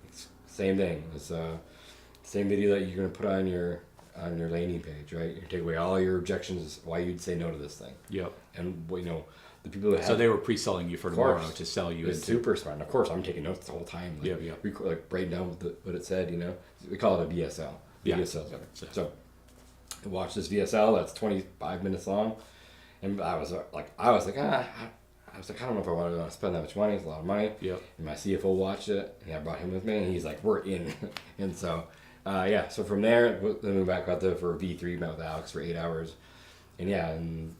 It's same thing. It's same video that you're gonna put on your landing page, right? You take away all your objections, why you'd say no to this thing.
Yep.
And the people who have.
So they were pre-selling you for tomorrow
course.
to sell you
It's
into.
super smart. And of course, I'm taking notes the whole time. Like,
Yeah.
like writing down what it said. We call it a VSL.
Yeah.
VSL. So I watched this VSL that's 25 minutes long, and I was like, I don't know if I want to spend that much money. It's a lot of money.
Yep.
And my CFO watched it, and I brought him with me, and he's like, we're in. And so, yeah. So from there, then we back out there for V3, met with Alex for 8 hours, and yeah, and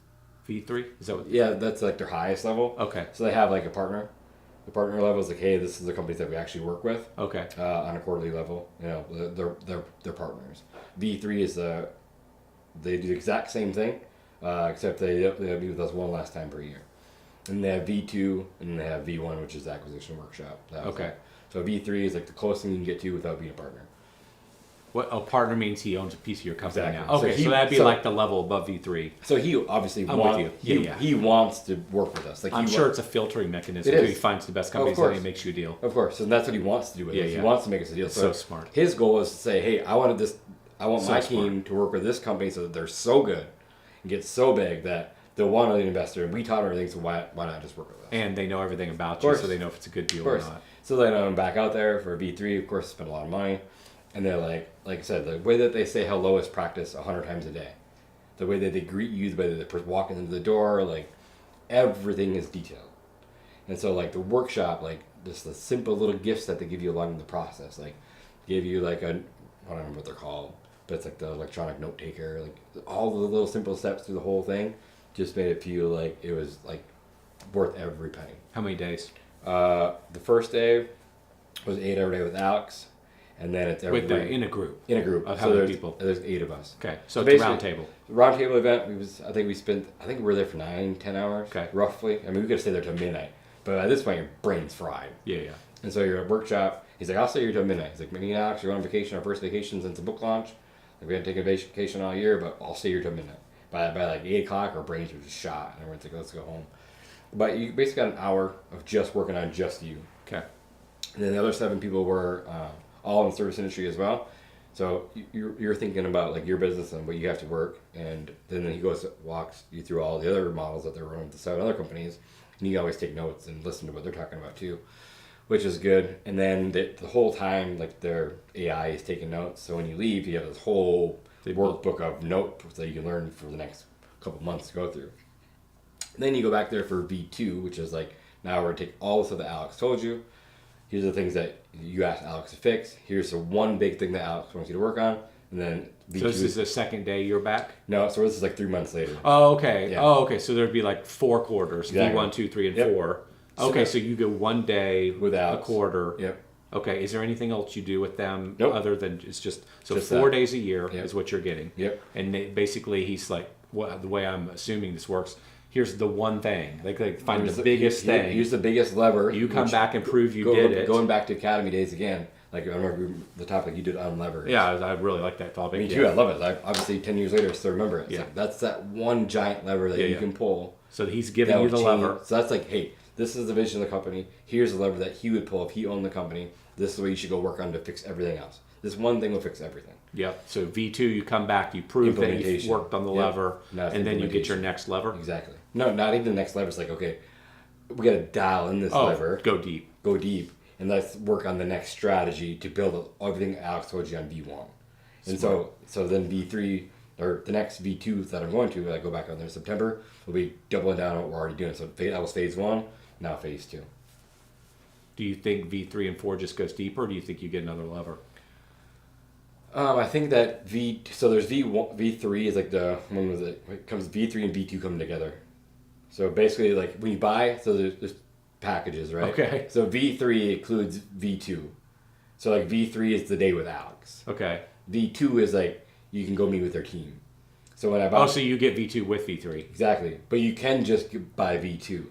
V3? Is that what?
yeah, that's like their highest level.
Okay.
So they have like a partner. The partner level is like, hey, this is the companies that we actually work with.
Okay.
On a quarterly level, they're partners. V3 is they do the exact same thing, except they meet with us one last time per year. And they have V2 and they have V1, which is the acquisition workshop.
Okay.
So V3 is like the closest thing you can get to without being a partner.
What a partner means he owns a piece of your company
Exactly.
now. Okay,
So
so that'd be like the level above V3.
So he obviously
I'm with you.
he wants to work with us. Like
I'm sure it's a filtering mechanism
It
too.
is.
He finds the best companies and he makes you a deal.
Of course, and that's what he wants to do with us.
Yeah.
He wants to make us a deal.
So smart.
His goal is to say, hey, I want
So
my
smart.
team to work with this company so that they're so good and get so big that they'll want to be an investor. And we taught them everything, so why not just work with us?
And they know everything about you,
course.
so they know if it's a good deal
Of
or
course.
not.
So then I'm back out there for V3, of course, spend a lot of money. And they're like I said, the way that they say hello is practiced 100 times a day. The way that they greet you, the way that they're walking into the door, like everything is detailed. And so like the workshop, like just the simple little gifts that they give you along the process, like give you like I don't remember what they're called, but it's like the electronic note taker, like all the little simple steps through the whole thing just made it feel like it was like worth every penny.
How many days?
The first day was 8 hour day with Alex, and then it's everybody
In a group.
in a group
Of how many
there's,
people?
There's 8 of us.
Okay, so it's a
basically,
round table.
Round table event. I think we were there for 9-10 hours.
Okay.
Roughly. I mean, we could have stayed there till midnight, but at this point your brain's fried.
Yeah.
And so you're at workshop. He's like, I'll stay here till midnight. He's like, me and Alex are on vacation. Our first vacation since the book launch. Like, we hadn't taken a vacation all year, but I'll stay here till midnight. By like 8 o'clock, our brains were just shot, and everyone's like, let's go home. But you basically got an hour of just working on just you.
Okay.
And then the other 7 people were all in the service industry as well. So you're thinking about like your business and what you have to work, and then he walks you through all the other models that they're running with the 7 other companies, and you always take notes and listen to what they're talking about too, which is good. And then the whole time, like their AI is taking notes. So when you leave, you have this whole workbook of notes that you can learn for the next couple months to go through. And then you go back there for V2, which is like, now we're going to take all the stuff that Alex told you. Here's the things that you asked Alex to fix. Here's the one big thing that Alex wants you to work on. And then V2
So this is the second day you're back?
No, so this is like 3 months later.
Oh, okay.
Yeah.
Oh, okay. So there'd be like 4 quarters.
Exactly.
V1, 2, 3, and
Yep.
4. Okay, so you go one day
With Alex.
a quarter.
Yep.
Okay, is there anything else you do with them
Nope.
other than it's just 4
that.
days a year
Yep.
is what you're getting?
Yep.
And basically he's like, the way I'm assuming this works, here's the one thing. Like find
Here's
the biggest thing.
Use the biggest lever.
You come
which-
back and prove you did it.
Going back to Academy days again. Like I remember the topic you did on levers.
Yeah, I really like that topic.
Me
yeah.
too. I love it. Obviously 10 years later, I still remember it. It's
Yeah.
like, that's that one giant lever that you can pull.
So he's giving
that
you
will
the
change-
lever.
So that's like, hey, this is the vision of the company. Here's the lever that he would pull if he owned the company. This is what you should go work on to fix everything else. This one thing will fix everything.
Yep. So V2, you come back, you prove that you
Implementation.
worked on the
Yep.
lever,
Now it's
and then you get your
implementation.
next lever.
Exactly. No, not even the next lever. It's like, okay, we got to dial in this lever.
Go deep.
Go deep, and let's work on the next strategy to build everything Alex told you on V1. And so then V3, or the next V2 that I'm going to, I go back on there in September, we'll be doubling down on what we're already doing. So that was phase 1, now phase 2.
Do you think V3 and 4 just goes deeper, or do you think you get another lever?
I think that so there's V1, V3 is like when was it? It comes V3 and V2 come together. So basically, like when you buy, so there's packages, right?
Okay.
So V3 includes V2. So like V3 is the day with Alex.
Okay.
V2 is like you can go meet with their team. So when I buy,
Oh, so you get V2 with V3.
exactly, but you can just buy V2.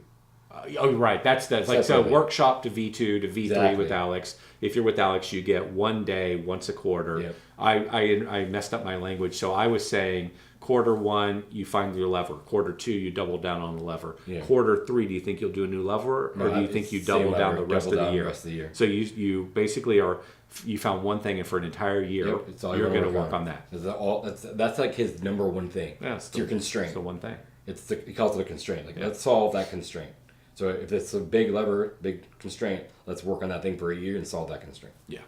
Oh, right. That's like so
Separately.
workshop to V2 to V3
Exactly.
with Alex. If you're with Alex, you get one day, once a quarter.
Yep.
I messed up my language, so I was saying quarter 1 you find your lever. Quarter 2 you double down on the lever.
Yeah.
Quarter 3 do you think you'll do a new lever, or do you think you
it's the same
double down
lever,
the rest of
double
the
down
year?
the rest of the year.
So you basically you found one thing, and for an entire year
Yep, it's all
you're
going
to work on that.
That's like his number one thing.
Yeah,
it's your constraint.
It's the one thing.
He calls it a constraint. Like, let's solve that constraint. So if it's a big lever, big constraint, let's work on that thing for a year and solve that constraint.
Yeah.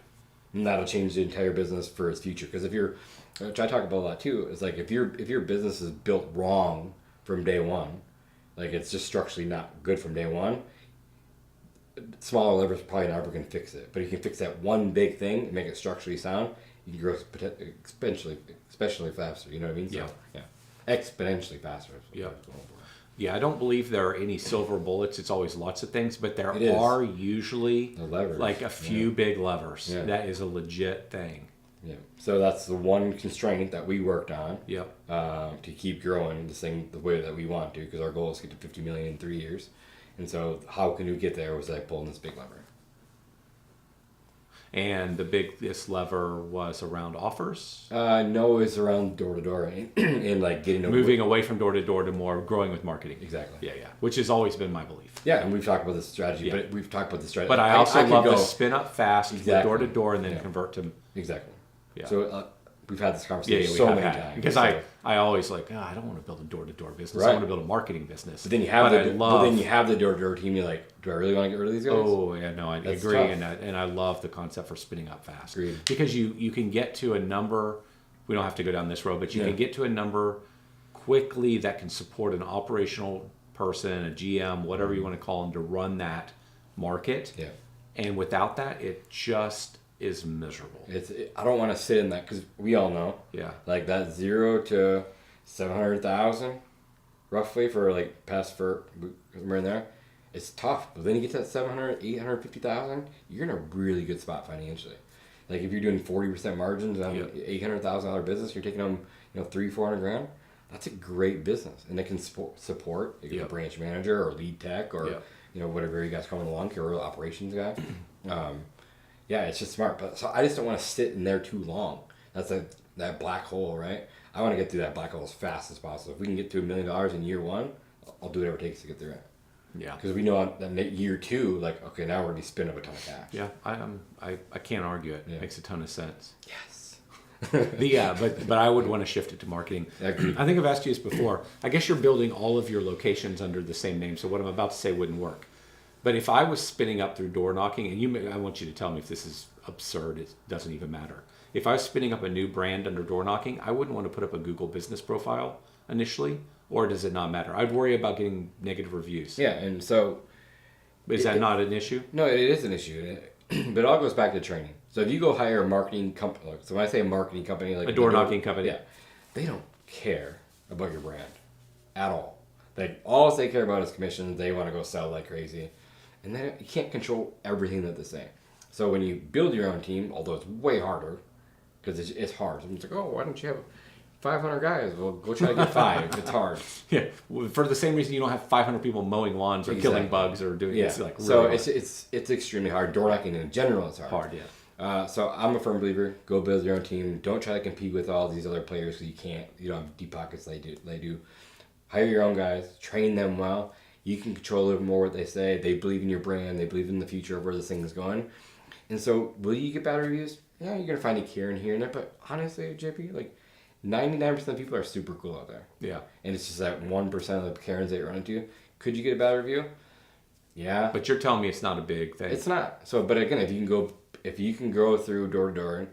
And that'll change the entire business for its future. Because if you're, which I talk about a lot too, is like if your business is built wrong from day one, like it's just structurally not good from day one, smaller levers probably never going to fix it. But if you can fix that one big thing and make it structurally sound, you can grow especially faster. You know what I mean? So, yeah. Exponentially faster.
Yeah. Yeah, I don't believe there are any silver bullets. It's always lots of things, but there
It
are usually
levers.
like a few big levers. Yeah. That is a legit thing.
Yeah. So that's the one constraint that we worked on.
Yep.
To keep growing this thing the way that we want to, because our goal is to get to 50 million in 3 years. And so how can we get there was like pulling this big lever.
And the biggest lever was around offers?
No, it's around door to door and like getting
moving away from door to more growing with marketing.
Exactly.
Yeah. Which has always been my belief.
Yeah, and we've talked about this strategy, but we've talked about the strategy.
But I also love the spin up fast, door to door, and then convert to.
Exactly.
Yeah.
So we've had this conversation
we
so
have
many
had.
times.
Because I always like, I don't want to build a door to door business.
Right.
I want to build a marketing business.
But then you have the door to door team. You're like, do I really want to get rid of these guys?
Oh yeah, no, I
That's
agree,
tough.
and I love the concept for spinning up fast.
Agreed.
Because you can get to a number. We don't have to go down this road, but you can get to a number quickly that can support an operational person, a GM, whatever you want to call them, to run that market.
Yeah.
And without that, it just is miserable.
I don't want to sit in that because we all know.
Yeah.
Like that 0 to 700,000, roughly for like past for somewhere in there. It's tough, but then you get to that 700, 850,000, you're in a really good spot financially. Like if you're doing 40% margins on $800,000 business, you're taking home, $300-400 grand. That's a great business, and it can support a branch manager or lead tech or whatever you guys coming along, or operations guy. It's just smart. But so I just don't want to sit in there too long. That's that black hole, right? I want to get through that black hole as fast as possible. If we can get to $1 million in year one, I'll do whatever it takes to get through it.
Yeah.
Because we know that year two, like, okay, now we're going to be spinning up a ton of cash.
Yeah, I can't argue it. It makes a ton of sense.
Yes.
But I would want to shift it to marketing. I think I've asked you this before. I guess you're building all of your locations under the same name, so what I'm about to say wouldn't work. But if I was spinning up through door knocking, and I want you to tell me if this is absurd, it doesn't even matter. If I was spinning up a new brand under door knocking, I wouldn't want to put up a Google business profile initially, or does it not matter? I'd worry about getting negative reviews.
Yeah, and so...
Is that not an issue?
No, it is an issue. But it all goes back to training. So if you go hire a marketing company, so when I say a marketing company, like
a door knocking company,
they don't care about your brand at all. All they care about is commissions. They want to go sell like crazy, and then you can't control everything that they say. So when you build your own team, although it's way harder, because it's hard. Someone's like, oh, why don't you have 500 guys? Well, go try to get 5. It's hard.
Yeah, for the same reason you don't have 500 people mowing lawns or killing bugs or doing it's like really
so
hard.
it's extremely hard. Door knocking in general is hard.
Hard, yeah.
So I'm a firm believer. Go build your own team. Don't try to compete with all these other players because you can't. You don't have deep pockets they do. Hire your own guys. Train them well. You can control a little more what they say. They believe in your brand. They believe in the future of where this thing is going. And so, will you get bad reviews? Yeah, you're gonna find a Karen here and there. But honestly, JP, like 99% of the people are super cool out there.
Yeah.
And it's just that 1% of the Karens that you run into. Could you get a bad review? Yeah.
But you're telling me it's not a big thing.
It's not. So, but again, if you can go through door to door,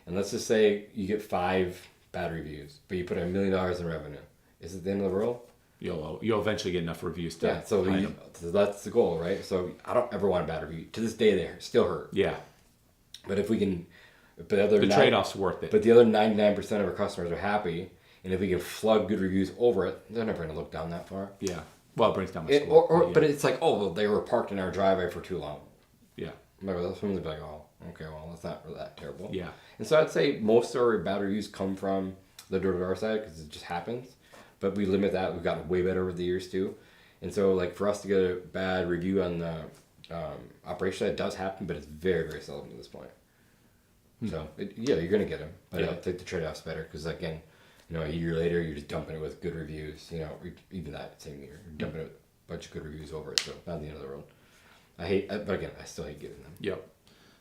and let's just say you get 5 bad reviews, but you put $1 million in revenue, is it the end of the world?
You'll eventually get enough reviews to
so that's the goal, right? So I don't ever want a bad review. To this day, they still hurt.
Yeah.
But if we can,
the trade-off's worth it.
But the other 99% of our customers are happy, and if we can flood good reviews over it, they're never going to look down that far.
Yeah. Well, it brings down the score.
But it's like, oh, well, they were parked in our driveway for too long.
Yeah.
Someone's be like, oh, okay, well, that's not really that terrible.
Yeah.
And so I'd say most of our bad reviews come from the door-to-door side because it just happens. But we limit that. We've gotten way better over the years too. And so like for us to get a bad review on the operation side, it does happen, but it's very, very seldom at this point. So you're going to get them. But I think the trade-off's better because again, a year later, you're just dumping it with good reviews. Even that same year, you're dumping a bunch of good reviews over it. So not the end of the world. But again, I still hate giving them.
Yep.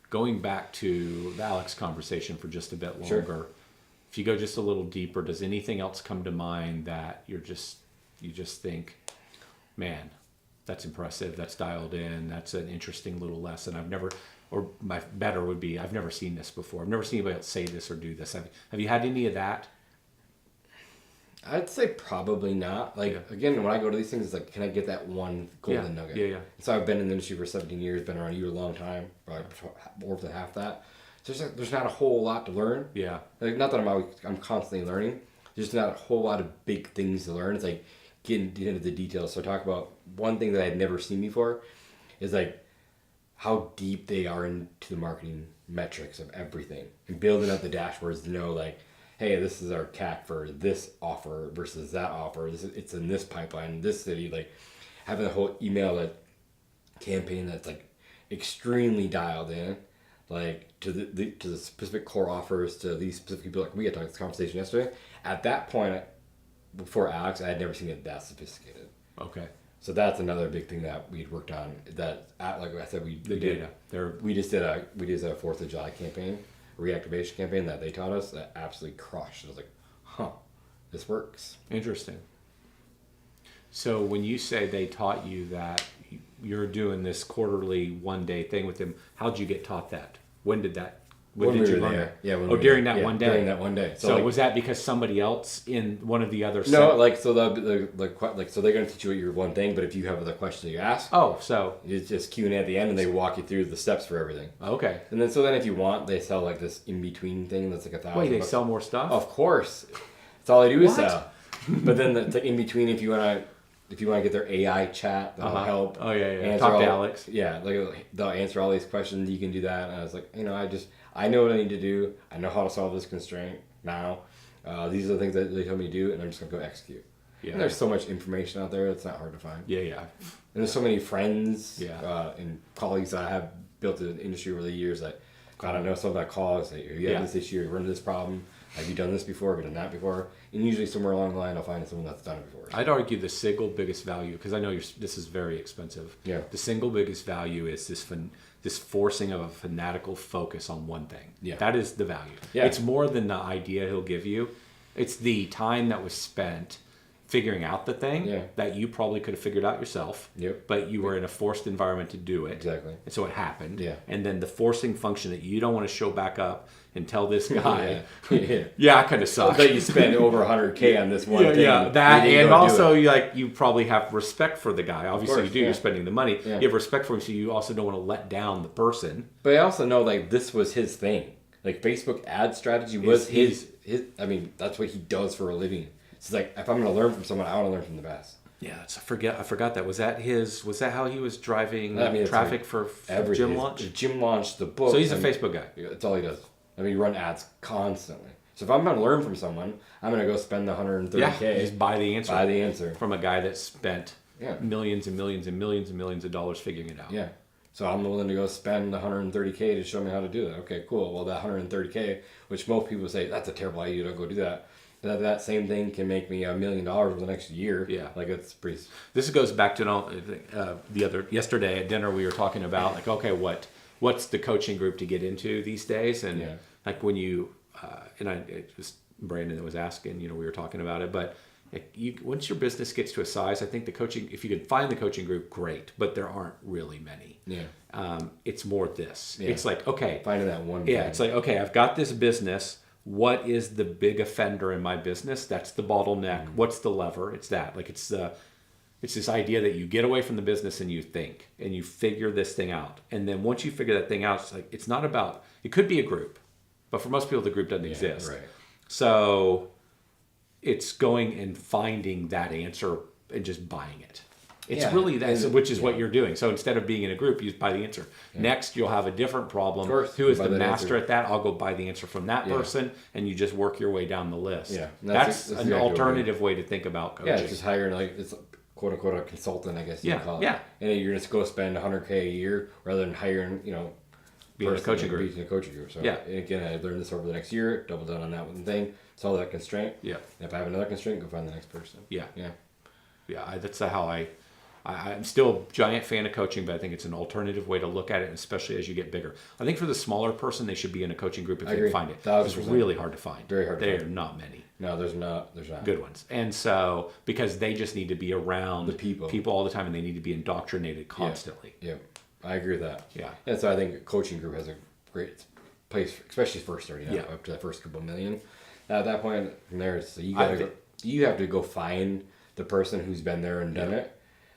Going back to the Alex conversation for just a bit longer.
Sure.
If you go just a little deeper, does anything else come to mind that you're you just think, man, that's impressive. That's dialed in. That's an interesting little lesson. I've never seen this before. I've never seen anybody else say this or do this. Have you had any of that?
I'd say probably not. Like, again, when I go to these things, it's like, can I get that one golden nugget?
Yeah.
So I've been in the industry for 17 years, been around you a long time, probably more than half that. So there's not a whole lot to learn.
Yeah.
Like, not that I'm constantly learning. There's not a whole lot of big things to learn. It's like getting into the details. So I talk about one thing that I had never seen before is like how deep they are into the marketing metrics of everything and building up the dashboards to know like, hey, this is our CAC for this offer versus that offer. It's in this pipeline, this city. Like having a whole email campaign that's like extremely dialed in, like to the specific core offers to these specific people. Like we had this conversation yesterday. At that point, before Alex, I had never seen it that sophisticated.
Okay.
So that's another big thing that we'd worked on. That like I said, we just did a 4th of July campaign. Reactivation campaign that they taught us that absolutely crushed. I was like, this works.
Interesting. So when you say they taught you that you're doing this quarterly 1-day thing with them, how'd you get taught that? When did you learn it?
Yeah.
During that one day.
During that one day.
So was that because somebody else in one of the other?
No, like so so they're gonna teach you your one thing, but if you have other questions you ask, it's just Q&A at the end, and they walk you through the steps for everything.
Okay.
And then then if you want, they sell like this in between thing that's like $1,000.
Wait, they sell more stuff?
Of course, that's all they do is sell. But then the in between, if you want to get their AI chat, that'll help.
Oh yeah. Talk to Alex.
Yeah, like they'll answer all these questions. You can do that, and I was like, I know what I need to do. I know how to solve this constraint now. These are the things that they told me to do, and I'm just going to go execute. Yeah. And there's so much information out there, it's not hard to find.
Yeah.
And there's so many friends and colleagues that I have built in the industry over the years that, God, I know someone that calls, say, you have this issue, you run into this problem. Have you done this before? Have you done that before? And usually somewhere along the line, I'll find someone that's done it before.
I'd argue the single biggest value, because I know this is very expensive.
Yeah.
The single biggest value is this forcing of a fanatical focus on one thing.
Yeah.
That is the value.
Yeah.
It's more than the idea he'll give you. It's the time that was spent figuring out the thing that you probably could have figured out yourself.
Yep.
But you were in a forced environment to do it.
Exactly.
And so it happened.
Yeah.
And then the forcing function that you don't want to show back up and tell this guy,
yeah,
I kind of suck.
That you spend over $100K on this one thing.
Yeah, that, and also you probably have respect for the guy. Obviously, you do. You're spending the money. Yeah. You have respect for him, so you also don't want to let down the person.
But I also know like this was his thing. Like Facebook ad strategy was his. I mean, that's what he does for a living. It's like if I'm going to learn from someone, I want to learn from the best.
Yeah, I forgot that. Was that how he was driving traffic
like
for
everything.
Gym Launch?
Gym Launch, the book.
So he's a Facebook guy.
That's all he does. I mean, you run ads constantly. So if I'm going to learn from someone, I'm going to go spend the $130K.
Yeah, just buy the answer. From a guy that spent millions and millions and millions and millions of dollars figuring it out.
Yeah. So I'm willing to go spend the $130K to show me how to do that. Okay, cool. Well, that $130K, which most people say, that's a terrible idea, don't go do that. That same thing can make me $1 million over the next year.
Yeah.
Like it's pretty...
This goes back to yesterday at dinner we were talking about, like, okay, what's the coaching group to get into these days? And like when you, it was Brandon that was asking, we were talking about it, but once your business gets to a size, I think the coaching, if you can find the coaching group, great, but there aren't really many.
Yeah.
It's more this. Yeah. It's like, okay.
Finding that one.
Yeah. It's like, okay, I've got this business. What is the big offender in my business? That's the bottleneck. What's the lever? It's that. Like it's this idea that you get away from the business and you think and you figure this thing out. And then once you figure that thing out, it's like it's not about. It could be a group, but for most people, the group doesn't exist.
Right.
So it's going and finding that answer and just buying it. It's really that, which is what you're doing. So instead of being in a group, you buy the answer. Yeah. Next, you'll have a different problem. Who is the master at that? I'll go buy the answer from that person, and you just work your way down the list.
Yeah,
that's an alternative way to think about coaching.
Yeah, it's just hiring it's quote unquote a consultant, I guess you call it.
Yeah,
and you're just go spend $100K a year rather than hiring
being a coaching group.
So and again, I learned this over the next year. Double down on that one thing. Solve that constraint.
Yeah.
And if I have another constraint, go find the next person.
Yeah. That's how I'm still a giant fan of coaching, but I think it's an alternative way to look at it, especially as you get bigger. I think for the smaller person, they should be in a coaching group if they can find it. It's really hard to find.
Very hard to find.
There are not many.
No, there's not.
Good ones. And so, because they just need to be around
the people
all the time, and they need to be indoctrinated constantly.
Yeah, I agree with that.
Yeah.
And so I think a coaching group has a great place, especially first starting out,
Yeah.
up to that first couple million. At that point, from there, so you have to go find the person who's been there and done it,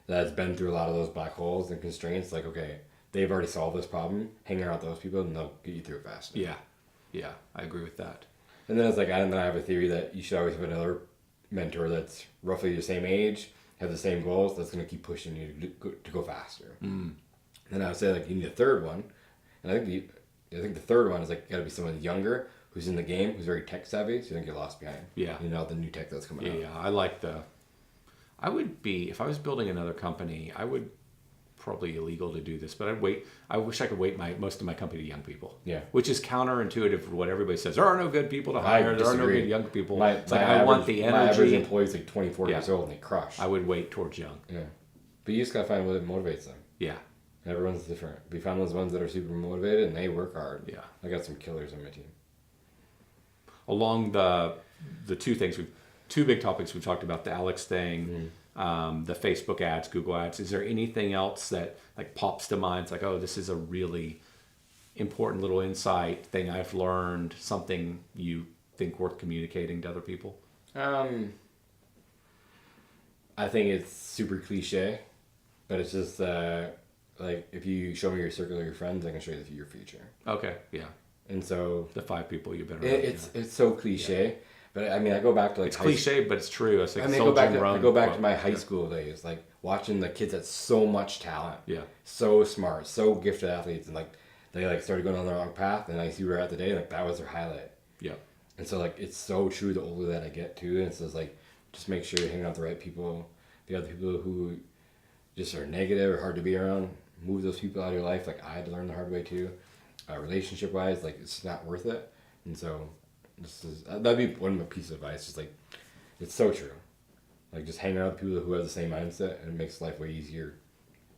that's been through a lot of those black holes and constraints. Like, okay, they've already solved this problem. Hang around with those people, and they'll get you through it faster.
Yeah, I agree with that.
And then it's like, and then I have a theory that you should always have another mentor that's roughly your same age, have the same goals, that's going to keep pushing you to go faster. And then I would say, like, you need a third one. And I think the third one is, like, got to be someone younger who's in the game, who's very tech savvy, so you don't get lost behind.
Yeah.
You know, the new tech that's coming out.
Yeah, I like I would be, if I was building another company, I would probably illegal to do this, but I wish I could weight most of my company to young people.
Yeah.
Which is counterintuitive for what everybody says. There are no good people to hire. There are no good young people. I want the energy.
My average employee's like 24 years old and they crush.
I would weight towards young.
Yeah. But you just got to find what motivates them.
Yeah.
Everyone's different. We found those ones that are super motivated and they work hard.
Yeah.
I got some killers on my team.
Along the two big topics we talked about, the Alex thing, the Facebook ads, Google ads. Is there anything else that like pops to mind? It's like, oh, this is a really important little insight thing I've learned, something you think worth communicating to other people?
I think it's super cliche, but it's just like if you show me your circle of your friends, I can show you your future.
Okay, yeah.
And so
the 5 people you better.
It's so cliche, but I mean, I go back to like
it's cliche, but it's true. It's like
I go back to my high school days, like watching the kids that so much talent, so smart, so gifted athletes, and like they like started going on the wrong path, and I see where at the day, like that was their highlight.
Yeah.
And so like it's so true the older that I get too, and it's just like just make sure you're hanging out with the right people, the other people who just are negative or hard to be around. Move those people out of your life. Like I had to learn the hard way too. Relationship wise, like it's not worth it. And so that'd be one of my pieces of advice. Just like it's so true. Like just hang out with people who have the same mindset, and it makes life way easier.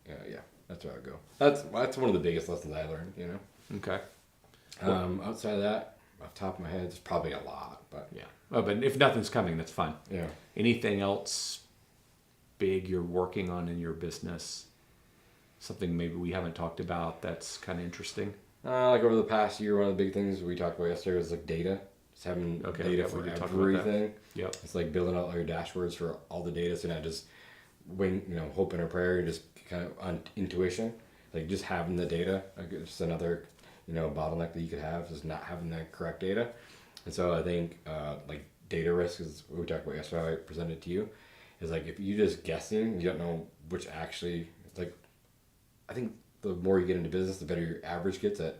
Yeah, that's where I would go. That's one of the biggest lessons I learned. You know.
Okay.
Outside of that, off the top of my head, there's probably a lot, but
yeah. Oh, but if nothing's coming, that's fine.
Yeah.
Anything else big you're working on in your business? Something maybe we haven't talked about that's kind of interesting.
Like over the past year, one of the big things we talked about yesterday was like data. Just having data for everything.
Yep.
It's like building out all your dashboards for all the data, so not just hoping or prayer, just kind of on intuition. Like just having the data, like just another bottleneck that you could have is not having the correct data. And so I think like data risk is what we talked about yesterday. I presented to you is like if you're just guessing, you don't know which actually like. I think the more you get into business, the better your average gets at,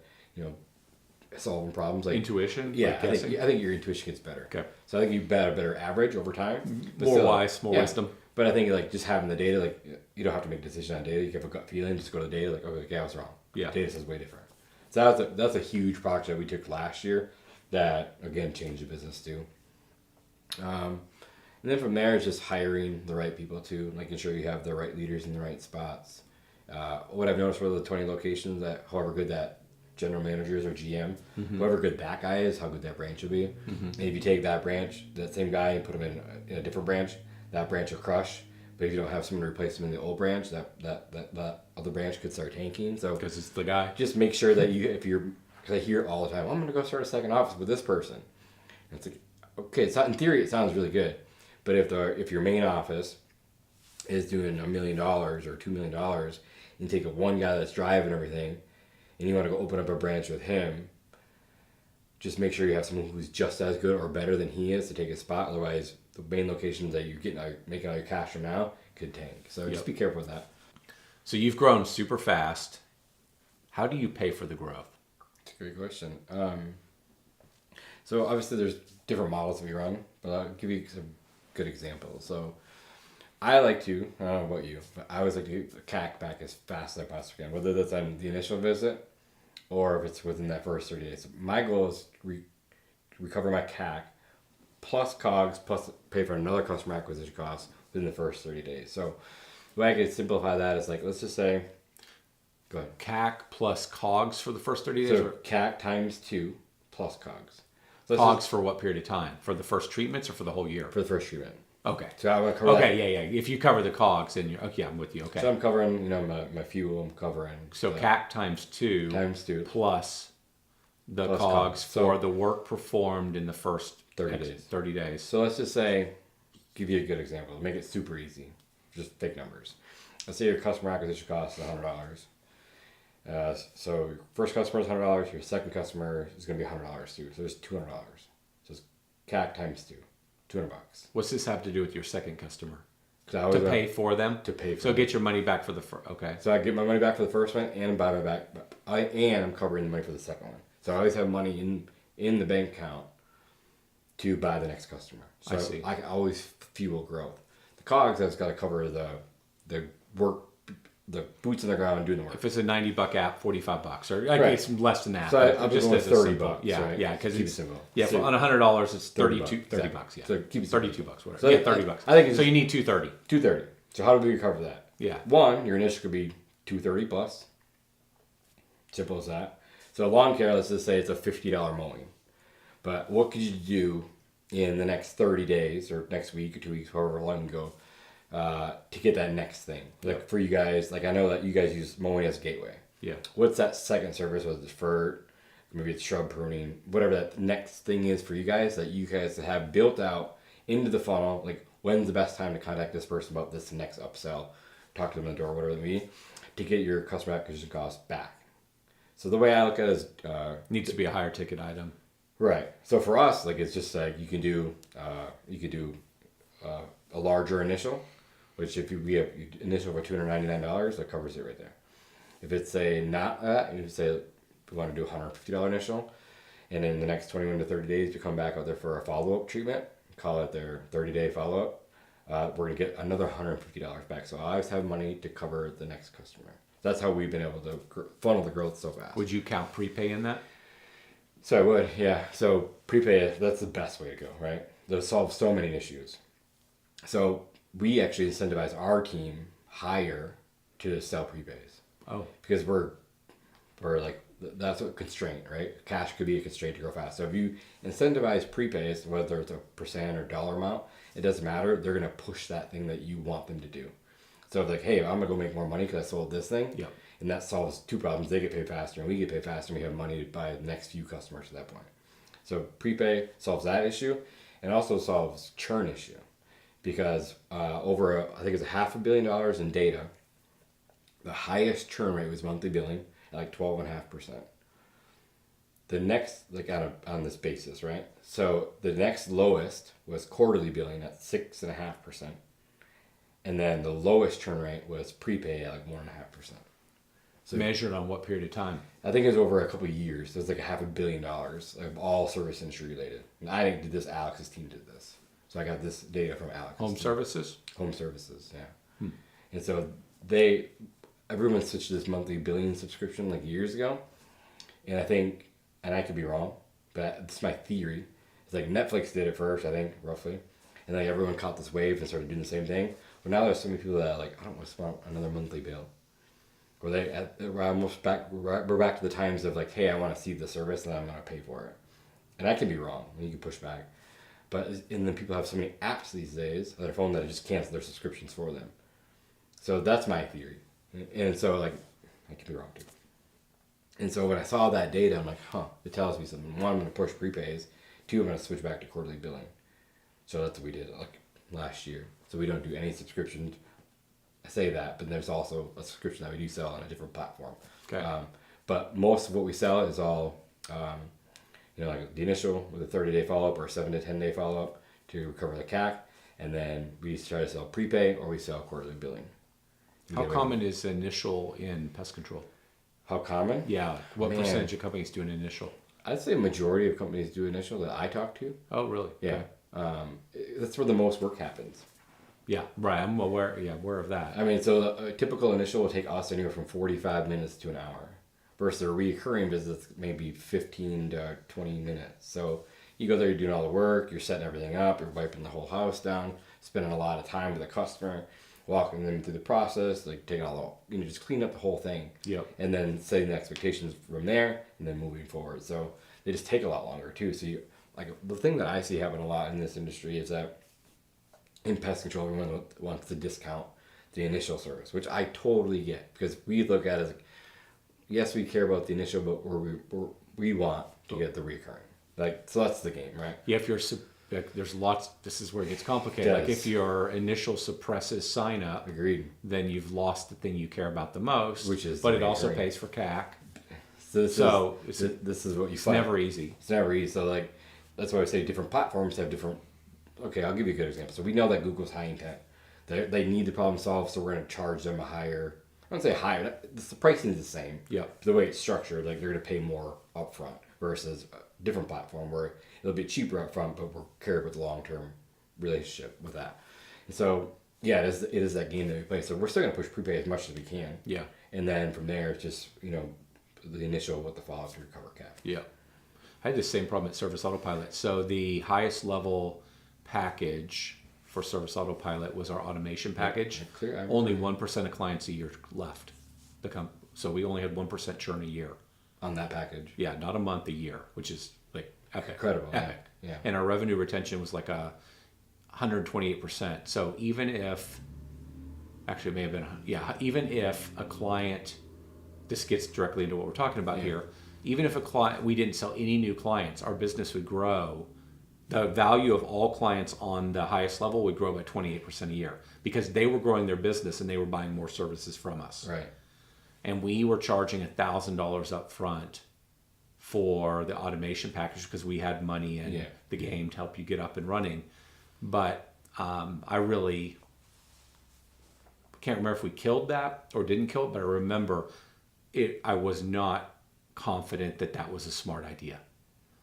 solving problems. Like
intuition.
Yeah, I think your intuition gets better.
Okay.
So I think you bet a better average over time.
More wisdom.
But I think like just having the data, like you don't have to make a decision on data. You have a gut feeling, just go to the data. Like okay, I was wrong.
Yeah.
Data says way different. So that's a huge project that we took last year that again changed the business too. And then from there, it's just hiring the right people too, making sure you have the right leaders in the right spots. What I've noticed for the 20 locations, that however good that general managers or GM, however good that guy is, how good that branch will be. And if you take that branch, that same guy, and put him in a different branch, that branch will crush. But if you don't have someone to replace him in the old branch, that other branch could start tanking. So
because it's the guy.
Just make sure that because I hear it all the time, I'm going to go start a second office with this person. And it's like, okay, in theory it sounds really good, but if your main office is doing $1 million or $2 million, and take one guy that's driving everything, and you want to go open up a branch with him, just make sure you have someone who's just as good or better than he is to take his spot. Otherwise, the main locations that you're making all your cash from now could tank. So just be careful with that.
So you've grown super fast. How do you pay for the growth?
That's a great question. So obviously there's different models that we run, but I'll give you some good examples. So I like to, I don't know about you, but I always like to get the CAC back as fast as I possibly can, whether that's on the initial visit or if it's within that first 30 days. So my goal is to recover my CAC plus COGS plus pay for another customer acquisition cost within the first 30 days. So The way I could simplify that is like, let's just say, go ahead.
CAC plus COGS for the first 30 days?
So
Or
CAC times 2 plus COGS. So
COGS for what period of time? For the first treatments or for the whole year?
for the first treatment.
Okay.
So I'm gonna cover that.
Okay, yeah. If you cover the COGS, then you're okay. I'm with you. Okay.
So I'm covering, my fuel. I'm covering.
So
the
CAC times 2
times 2
plus the
Plus
COGS
COGS.
for
So-
the work performed in the first
30 days.
30 days.
So let's just say, give you a good example. Make it super easy. Just take numbers. Let's say your customer acquisition cost is $100. So your first customer is $100. Your second customer is going to be $100 too. So there's $200. So it's CAC times 2, $200.
What's this have to do with your second customer?
'Cause I always
To pay for them?
to pay for
So
them.
get your money back for the first. Okay.
So I get my money back for the first one and buy my back. And I'm covering the money for the second one. So I always have money in the bank account to buy the next customer. So
I see.
I can always fuel growth. The COGS, I've got to cover the work, the boots on the ground doing the work.
If it's a $90 app, $45, or I
Right.
guess less than that.
So
but
I'm
just
going
as a
with 30
simple-
bucks.
Yeah,
right?
yeah, because
keep it
it's
simple.
yeah.
So
On $100, it's
30
30
exactly.
bucks. Yeah,
So keep it
$32,
simple.
whatever.
So
Yeah,
I-
$30.
I think it's
So you need 230.
230. So how do we cover that?
Yeah.
One, your initial could be 230 plus. Simple as that. So lawn care, let's just say it's a $50 mowing. But what could you do in the next 30 days or next week or 2 weeks, however long you go, to get that next thing? Like for you guys, like I know that you guys use mowing as a gateway.
Yeah.
What's that second service? Was it deferred? Maybe it's shrub pruning, whatever that next thing is for you guys that you guys have built out into the funnel. Like when's the best time to contact this person about this next upsell? Talk to them in the door, whatever it may be, to get your customer acquisition costs back. So the way I look at it is,
Needs to be a higher ticket item.
right. So for us, like it's just like you could do a larger initial, which if we have initial for $299, that covers it right there. If it's a not that, you say we want to do a $150 initial, and in the next 21 to 30 days, you come back out there for a follow-up treatment, call it their 30-day follow-up, we're going to get another $150 back. So I always have money to cover the next customer. That's how we've been able to funnel the growth so fast.
Would you count prepay in that?
So I would, yeah. So prepay, that's the best way to go, right? That'll solve so many issues. So we actually incentivize our team higher to sell prepays.
Oh.
Because we're like, that's a constraint, right? Cash could be a constraint to grow fast. So if you incentivize prepays, whether it's a percent or dollar amount, it doesn't matter. They're going to push that thing that you want them to do. So if like, hey, I'm going to go make more money because I sold this thing.
Yep.
And that solves two problems. They get paid faster and we get paid faster and we have money to buy the next few customers at that point. So prepay solves that issue and also solves churn issue. Because I think it's $500 million in data, the highest churn rate was monthly billing at like 12.5%. The next, like on this basis, right? So the next lowest was quarterly billing at 6.5%. And then the lowest churn rate was prepay at like 1.5%. So
Measured on what period of time?
I think it was over a couple of years. It was like $500 million of all service industry related. And I didn't do this, Alex's team did this. So I got this data from Alex.
Home services?
Home services, yeah.
Hmm.
And so everyone switched to this monthly billing subscription like years ago. And I think, and I could be wrong, but this is my theory. It's like Netflix did it first, I think, roughly. And then everyone caught this wave and started doing the same thing. But now there's so many people that are like, I don't want to spend another monthly bill. Or we're almost back, we're back to the times of like, hey, I want to see the service and I'm going to pay for it. And I can be wrong, and you can push back. And then people have so many apps these days on their phone that just cancel their subscriptions for them. So that's my theory. And so like, I could be wrong too. And so when I saw that data, I'm like, it tells me something. One, I'm going to push prepays. Two, I'm going to switch back to quarterly billing. So that's what we did like last year. So we don't do any subscriptions. I say that, but there's also a subscription that we do sell on a different platform.
Okay.
But most of what we sell is all, like the initial with a 30-day follow-up or a 7 to 10-day follow-up to recover the CAC. And then we try to sell prepay or we sell quarterly billing.
How common is initial in pest control?
How common?
Yeah. What
Man.
percentage of companies do an initial?
I'd say a majority of companies do initial that I talk to.
Oh, really?
Yeah.
Okay.
That's where the most work happens.
Yeah, right. I'm aware of that.
I mean, so a typical initial will take us anywhere from 45 minutes to an hour. Versus a recurring visits, maybe 15 to 20 minutes. So you go there, you're doing all the work, you're setting everything up, you're wiping the whole house down, spending a lot of time with the customer. walking them through the process, like taking all the, just clean up the whole thing.
Yep.
And then setting the expectations from there, and then moving forward. So they just take a lot longer too. So the thing that I see happen a lot in this industry is that in pest control, everyone wants to discount the initial service, which I totally get, because we look at it as like, yes, we care about the initial, but we want to get the recurring. Like, so that's the game, right?
Yeah, if you're there's lots. This is where it gets complicated. Like if your initial suppresses sign up,
agreed, then
you've lost the thing you care about the most,
which is.
But it also pays for CAC.
This is what you
it's
find.
Never easy.
It's never easy. So like, that's why I say different platforms have different. Okay, I'll give you a good example. So we know that Google's high intent. They need the problem solved, so we're going to charge them a higher. I don't say higher. The pricing is the same.
Yeah.
The way it's structured, like they're going to pay more upfront versus a different platform where it'll be cheaper upfront, but we're care about the long-term relationship with that. And so yeah, it is that game that we play. So we're still going to push prepay as much as we can.
Yeah.
And then from there, it's just the initial with the follow-through cover cap.
Yeah. I had the same problem at Service Autopilot. So the highest level package for Service Autopilot was our automation package.
Clear.
Only 1% of clients a year left. So we only had 1% churn a year.
On that package.
Yeah, not a month, a year, which is like epic.
Incredible.
Epic.
Yeah.
And our revenue retention was like 128%. So even if, actually it may have been, even if a client, this gets directly into what we're talking about here, even if a client, we didn't sell any new clients, our business would grow. The value of all clients on the highest level would grow by 28% a year because they were growing their business and they were buying more services from us.
Right.
And we were charging $1,000 up front for the automation package because we had money in the game to help you get up and running. But I really can't remember if we killed that or didn't kill it, but I remember I was not confident that that was a smart idea.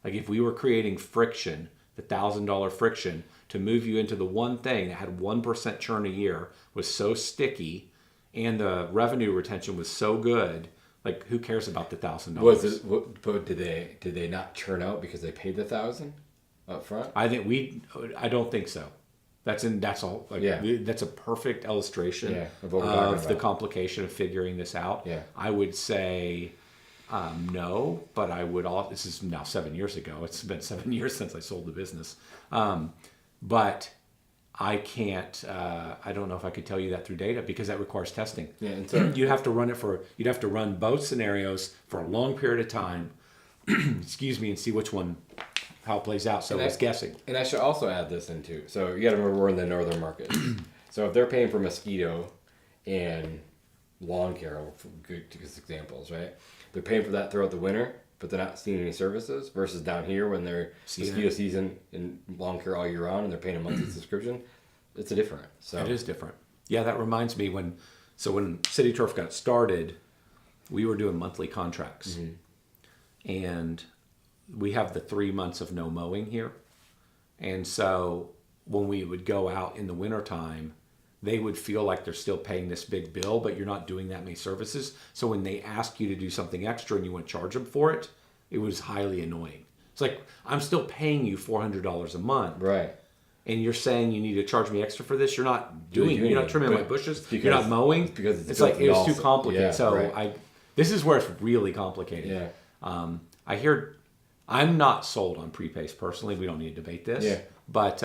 Like if we were creating friction, the $1,000 friction to move you into the one thing that had 1% churn a year was so sticky and the revenue retention was so good, like who cares about the $1,000?
But did they not churn out because they paid the $1,000 up front?
I don't think so. That's all. That's a perfect illustration of the complication of figuring this out.
Yeah.
I would say no, but I would all. This is now 7 years ago. It's been 7 years since I sold the business, but I can't. I don't know if I could tell you that through data because that requires testing.
Yeah, and so
you'd have to run both scenarios for a long period of time. Excuse me, and see which one. How it plays out. So it's guessing.
And I should also add this in too. So you got to remember we're in the northern market. So if they're paying for mosquito and lawn care, good examples, right? They're paying for that throughout the winter, but they're not seeing any services. Versus down here when they're mosquito season and lawn care all year round, and they're paying a monthly subscription. It's different. So
it is different. Yeah, that reminds me when City Turf got started, we were doing monthly contracts, and we have the 3 months of no mowing here. And so when we would go out in the wintertime, they would feel like they're still paying this big bill, but you're not doing that many services. So when they ask you to do something extra and you want to charge them for it, it was highly annoying. It's like, I'm still paying you $400 a month.
Right.
And you're saying you need to charge me extra for this? You're not doing it. You're not trimming my bushes. You're not mowing.
Because
it's like, it was too complicated.
Yeah,
so
right.
This is where it's really complicated.
Yeah.
I hear... I'm not sold on prepays personally. We don't need to debate this.
Yeah.
But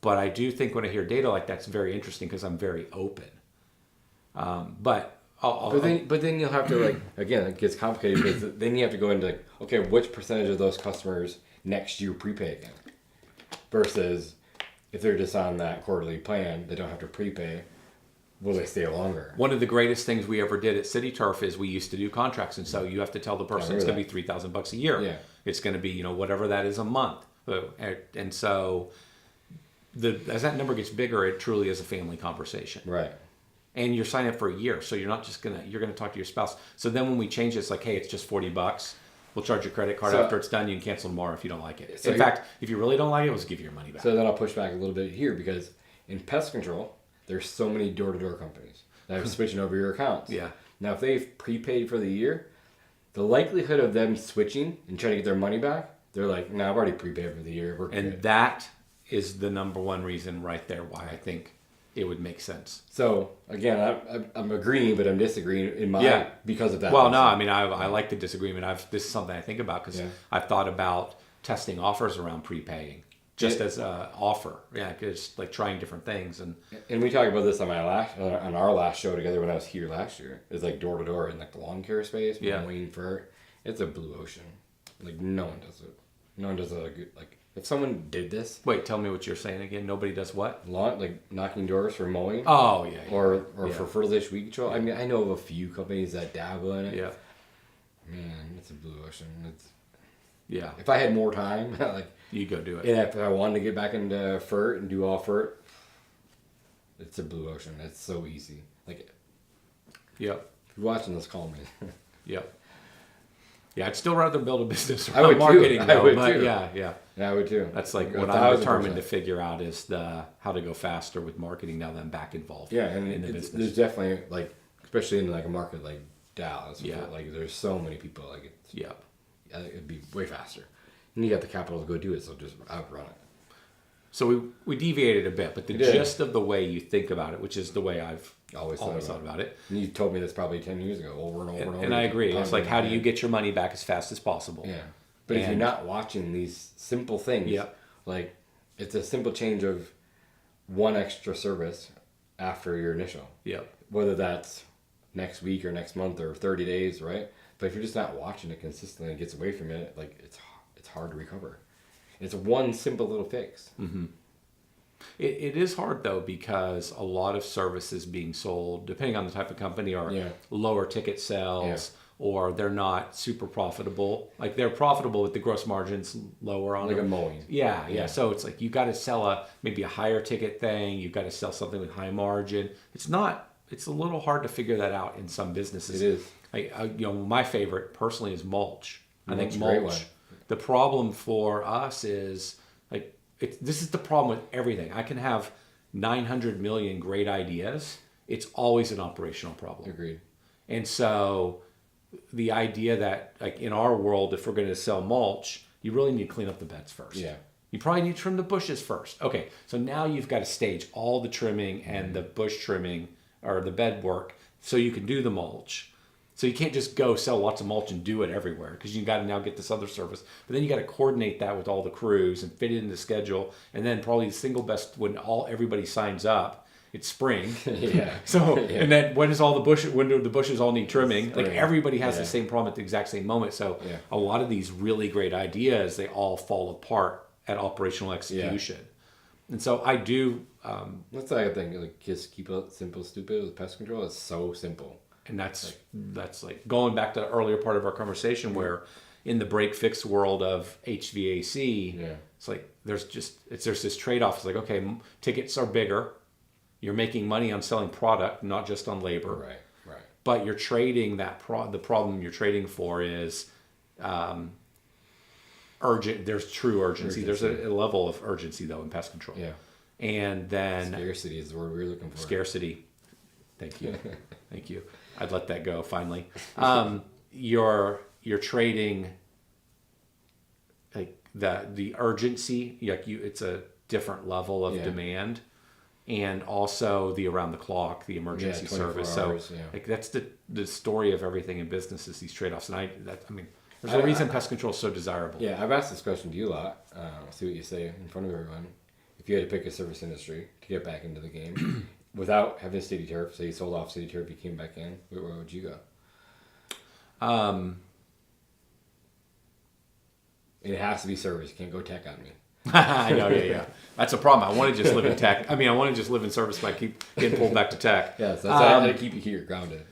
I do think when I hear data like that, it's very interesting because I'm very open. But
then you'll have to again, it gets complicated because then you have to go into okay, which percentage of those customers next year prepay again, versus if they're just on that quarterly plan, they don't have to prepay. Will they stay longer?
One of the greatest things we ever did at City Turf is we used to do contracts, and so you have to tell the person it's going to be $3,000 a year.
Yeah.
It's going to be whatever that is a month, and so as that number gets bigger, it truly is a family conversation.
Right.
And you're signing up for a year, so you're not just you're gonna talk to your spouse. So then when we change it, it's like, hey, it's just $40. We'll charge your credit card after it's done. You can cancel tomorrow if you don't like it. So in fact, if you really don't like it, we'll just give you your money back.
So then I'll push back a little bit here because in pest control, there's so many door-to-door companies that are switching over your accounts.
Yeah.
Now, if they've prepaid for the year, the likelihood of them switching and trying to get their money back, they're like, "No, I've already prepaid for the year. We're good."
That is the number one reason right there why I think it would make sense.
So again, I'm agreeing, but I'm disagreeing in my because of that.
Well, no, I mean, I like the disagreement. This is something I think about because I've thought about testing offers around prepaying just as an offer. Yeah, because like trying different things and
we talked about this on our last show together when I was here last year. It's like door to door in like the lawn care space. Waiting for it. It's a blue ocean. Like no one does it. No one does it like if someone did this.
Wait, tell me what you're saying again. Nobody does what?
Lawn, like knocking doors for mowing.
Oh yeah.
Or for fertilization weed control. I mean, I know of a few companies that dabble in it.
Yeah.
Man, it's a blue ocean.
Yeah.
If I had more time, like
you go do it.
And if I wanted to get back into FERT and do all FERT, it's a blue ocean. It's so easy. Like,
yep.
If you're watching this, call me.
Yep. Yeah, I'd still rather build a business
I would
marketing.
Too. I would
but
too.
Yeah,
I would too.
That's like what I'm determined to figure out is how to go faster with marketing now that I'm back involved.
Yeah, and
in the business.
There's definitely like, especially in like a market like Dallas.
Yeah.
Like there's so many people. Like
Yep.
It'd be way faster. And you got the capital to go do it, so just outrun it.
So we deviated a bit, but the gist of the way you think about it, which is the way I've always thought about it.
And you told me this probably 10 years ago, over and over and over.
And I agree. It's like, how do you get your money back as fast as possible?
Yeah. But if you're not watching these simple things, like it's a simple change of one extra service after your initial.
Yep.
Whether that's next week or next month or 30 days, right? But if you're just not watching it consistently and gets away from it, like it's hard to recover. It's one simple little fix.
Mm-hmm. It is hard though because a lot of services being sold, depending on the type of company, are lower ticket sales or they're not super profitable. Like they're profitable with the gross margins lower on
like
them.
a mowing.
Yeah. So it's like you got to sell maybe a higher ticket thing. You've got to sell something with high margin. It's a little hard to figure that out in some businesses.
It is.
My favorite personally is mulch. I think mulch. The problem for us is like this is the problem with everything. I can have 900 million great ideas. It's always an operational problem.
Agreed.
And so the idea that like in our world, if we're going to sell mulch, you really need to clean up the beds first.
Yeah.
You probably need to trim the bushes first. Okay, so now you've got to stage all the trimming and the bush trimming or the bed work so you can do the mulch. So you can't just go sell lots of mulch and do it everywhere because you got to now get this other service. But then you got to coordinate that with all the crews and fit it in the schedule. And then probably the single best when everybody signs up, it's spring. And then when do the bushes all need trimming? Spring. Like everybody has the same problem at the exact same moment. So a lot of these really great ideas, they all fall apart at operational execution. And so I do.
That's the other thing. Like just keep it simple, stupid with pest control. It's so simple.
And that's like going back to the earlier part of our conversation where in the break fix world of HVAC, it's like there's this trade-off. It's like, okay, tickets are bigger. You're making money on selling product, not just on labor.
Right.
But you're trading the problem you're trading for is urgent. There's true urgency. There's a level of urgency though in pest control.
Yeah.
And then
scarcity is the word we were looking for.
Scarcity. Thank you. Thank you. I'd let that go finally. You're trading like the urgency, like it's a different level of demand, and also the around the clock, the emergency service.
Hours,
like that's the story of everything in business is these trade-offs. And there's a reason pest control is so desirable.
Yeah, I've asked this question to you a lot. See what you say in front of everyone. If you had to pick a service industry to get back into the game. Without having City Turf, say you sold off City Turf, you came back in, where would you go? It has to be service. You can't go tech on me.
Yeah. That's a problem. I want to just live in tech. I want to just live in service, but I keep getting pulled back to tech.
Yes, that's how to keep you here, grounded.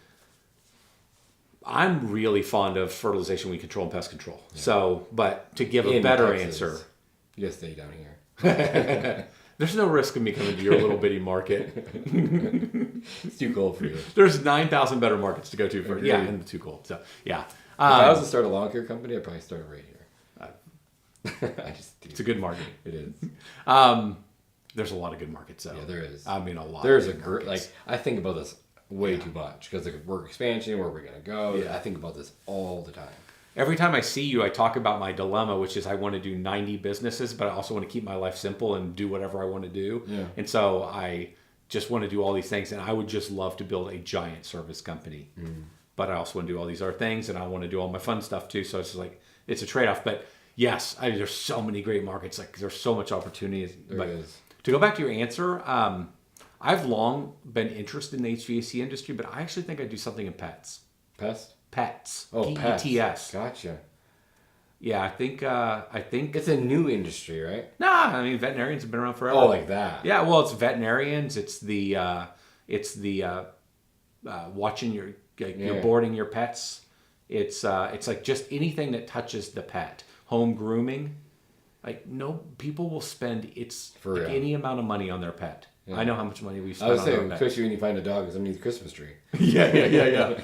I'm really fond of fertilization, weed control, and pest control. Yeah. So, but to give a better answer,
you gotta stay down here.
There's no risk of me coming to your little bitty market.
It's too cold for you.
There's 9,000 better markets to go to for and too cold. So yeah.
If I was to start a lawn care company, I'd probably start it right here.
It's a good market.
It is.
There's a lot of good markets though.
Yeah, there is.
A lot.
There's I think about this way too much because like work expansion, where we're gonna go. Yeah. I think about this all the time.
Every time I see you, I talk about my dilemma, which is I want to do 90 businesses, but I also want to keep my life simple and do whatever I want to do.
Yeah.
And so I just want to do all these things, and I would just love to build a giant service company. But I also want to do all these other things, and I want to do all my fun stuff too. So it's just like, it's a trade-off. But yes, there's so many great markets. Like there's so much opportunity.
There is.
To go back to your answer, I've long been interested in the HVAC industry, but I actually think I'd do something in pets. Pets.
Oh, pets.
P-E-T-S.
Gotcha.
Yeah, I think
It's a new industry, right?
Nah, I mean veterinarians have been around forever.
Oh, like that.
Yeah, well, it's veterinarians. It's the watching you're boarding your pets. It's like just anything that touches the pet. Home grooming. Like people will spend any amount of money on their pet. Yeah. I know how much money we spend on our pet. I was saying,
especially when you find a dog underneath the Christmas tree.
Yeah.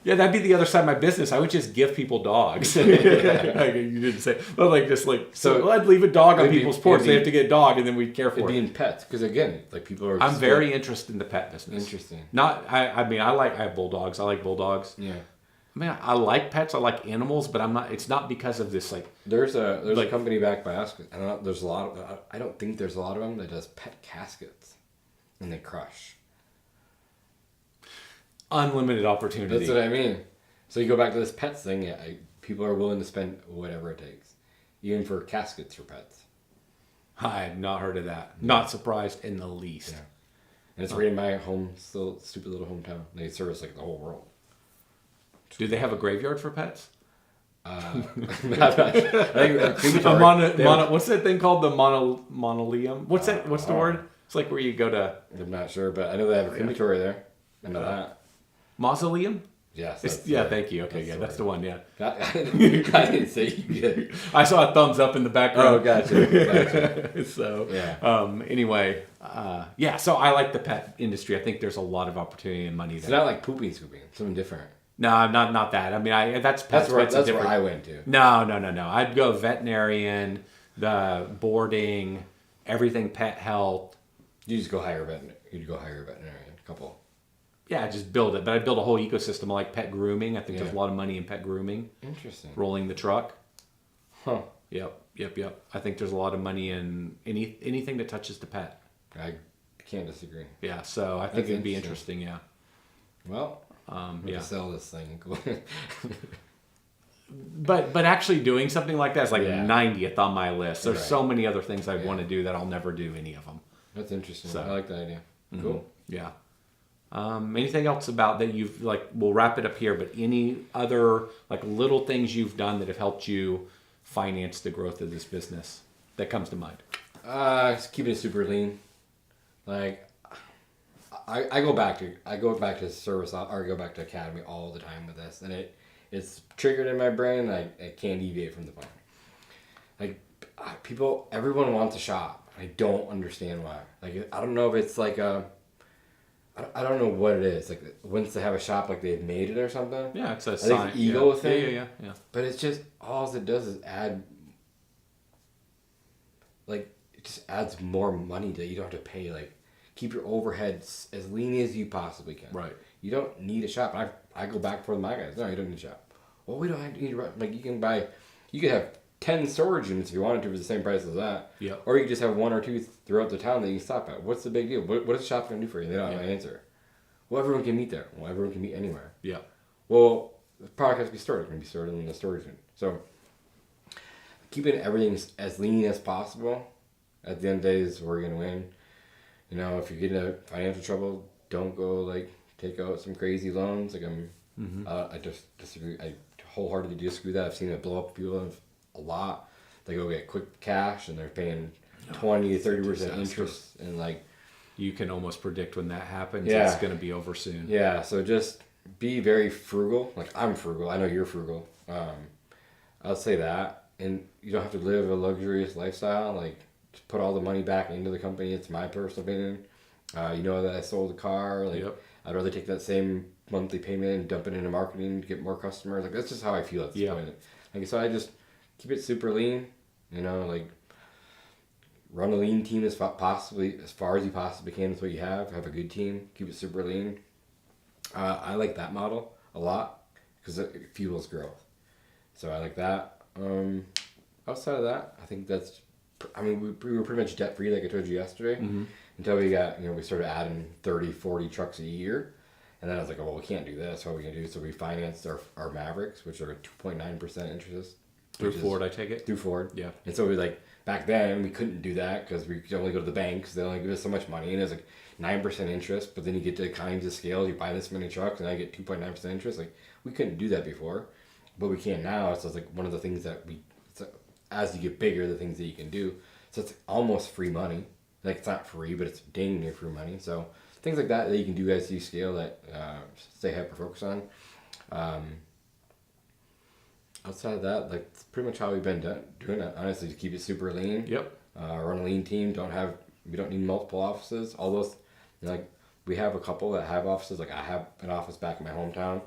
Yeah, that'd be the other side of my business. I would just give people dogs. You didn't say, well, so I'd leave a dog on people's porch. They have to get a dog, and then we'd care for it.
It'd be in pets, because again, like people are.
I'm very interested in the pet business.
Interesting.
I have bulldogs. I like bulldogs.
Yeah.
I mean, I like pets. I like animals, but I'm not. It's not because of this like.
There's a company backed by us. I don't know. There's a lot of. I don't think there's a lot of them that does pet caskets, and they crush.
Unlimited opportunity.
That's what I mean. So you go back to this pets thing. Yeah, people are willing to spend whatever it takes, even for caskets for pets.
I have not heard of that. Not surprised in the least.
Yeah. And it's right in my stupid little hometown. They service like the whole world.
Do they have a graveyard for pets?
I think
what's that thing called? The mausoleum? What's that? What's the word? It's like where you go to.
I'm not sure, but I know they have a crematory there. I know that.
Mausoleum?
Yes.
Thank you. Okay, that's the one. Yeah.
I didn't say you did.
I saw a thumbs up in the background.
Oh, gotcha.
So
yeah.
Anyway, So I like the pet industry. I think there's a lot of opportunity and money there.
It's not like pooping scooping. Something different.
No, not that. I mean, that's pets.
That's where I went to.
No. I'd go veterinarian, the boarding, everything pet health.
You just go hire a veterinarian. You'd go hire a veterinarian. A couple.
Yeah, just build it. But I'd build a whole ecosystem like pet grooming. I think there's a lot of money in pet grooming.
Interesting.
Rolling the truck.
Huh.
Yep. I think there's a lot of money in anything that touches the pet.
I can't disagree.
Yeah, so I think it'd be interesting, yeah.
Well, sell this thing.
But actually doing something like that is like 90th on my list. There's so many other things I want to do that I'll never do any of them.
That's interesting. So, I like that idea. Cool.
Yeah. Anything else about that you've we'll wrap it up here, but any other little things you've done that have helped you finance the growth of this business that comes to mind?
Just keeping it super lean. I go back to service or go back to academy all the time with this, and it's triggered in my brain. I can't deviate from the plan. Everyone wants a shop. I don't understand why. I don't know if it's I don't know what it is. Once they have a shop, they've made it or something.
Yeah, it's a
sign. It's ego thing.
Yeah.
But it's just all it does is add. It just adds more money that you don't have to pay. Keep your overheads as lean as you possibly can.
Right.
You don't need a shop. I go back for my guys. No, you don't need a shop. Well, we don't have to need you could have 10 storage units if you wanted to for the same price as that.
Yeah.
Or you could just have 1 or 2 throughout the town that you can stop at. What's the big deal? What is the shop going to do for you? They don't have an answer. Well, everyone can meet there. Well, everyone can meet anywhere.
Yeah.
Well, the product has to be stored. It can be stored in the storage unit. So, keeping everything as lean as possible, at the end of the day, is where you're going to win. If you get into financial trouble, don't go, take out some crazy loans. I just disagree. I wholeheartedly disagree with that. I've seen it blow up people a lot. They go get quick cash and they're paying 20 to 30% interest, and
you can almost predict when that happens.
Yeah.
It's going to be over soon.
Yeah, so just be very frugal. I'm frugal. I know you're frugal. I'll say that. And you don't have to live a luxurious lifestyle. Just put all the money back into the company. It's my personal opinion. That I sold a car. I'd rather take that same monthly payment and dump it into marketing to get more customers. That's just how I feel at this point. So I just keep it super lean. Run a lean team as far as you possibly can with what you have. Have a good team. Keep it super lean. I like that model a lot because it fuels growth. So I like that. Outside of that, I think that's. We were pretty much debt free, like I told you yesterday.
Mm-hmm.
until we got, we started adding 30, 40 trucks a year. And then I was like, oh, well, we can't do this. What are we going to do? So we financed our Mavericks, which are a 2.9% interest.
Through Ford, I take it?
Through Ford.
Yeah.
And so we back then, we couldn't do that because we could only go to the banks. They only give us so much money. And it was like 9% interest. But then you get to economies of scale. You buy this many trucks and I get 2.9% interest. Like, we couldn't do that before. But we can now. So it's like one of the things that as you get bigger, the things that you can do. So it's almost free money. Like, it's not free, but it's dang near free money. So things like that you can do as you scale that stay hyper focused on. Outside of that, like, it's pretty much how we've been doing it. Honestly, to keep it super lean.
Yep.
Run a lean team. We don't need multiple offices. All those, like, we have a couple that have offices. Like, I have an office back in my hometown.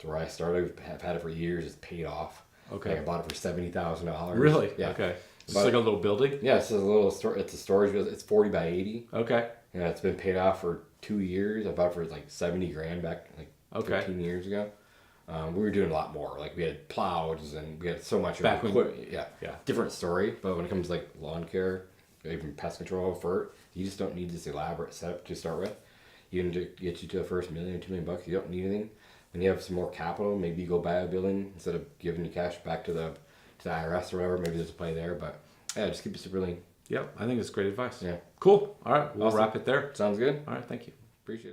To where I started, I've had it for years. It's paid off.
Okay.
Like, I bought it for $70,000.
Really?
Yeah.
Okay. It's like a little building?
Yeah, it's a little it's a storage building. It's 40 by 80.
Okay.
Yeah, it's been paid off for 2 years. I bought it for like 70 grand back like 15 years ago. We were doing a lot more. Like, we had plows and we had so much equipment. Yeah. Different story. But when it comes to like lawn care, even pest control, you just don't need this elaborate setup to start with. Even to get you to the first $1 million, $2 million, you don't need anything. When you have some more capital, maybe you go buy a building instead of giving you cash back to the IRS or whatever. Maybe there's a play there. But yeah, just keep it super lean.
Yep, I think it's great advice.
Yeah.
Cool. All right, we'll
Awesome.
wrap it there.
Sounds good.
All right, thank you.
Appreciate it.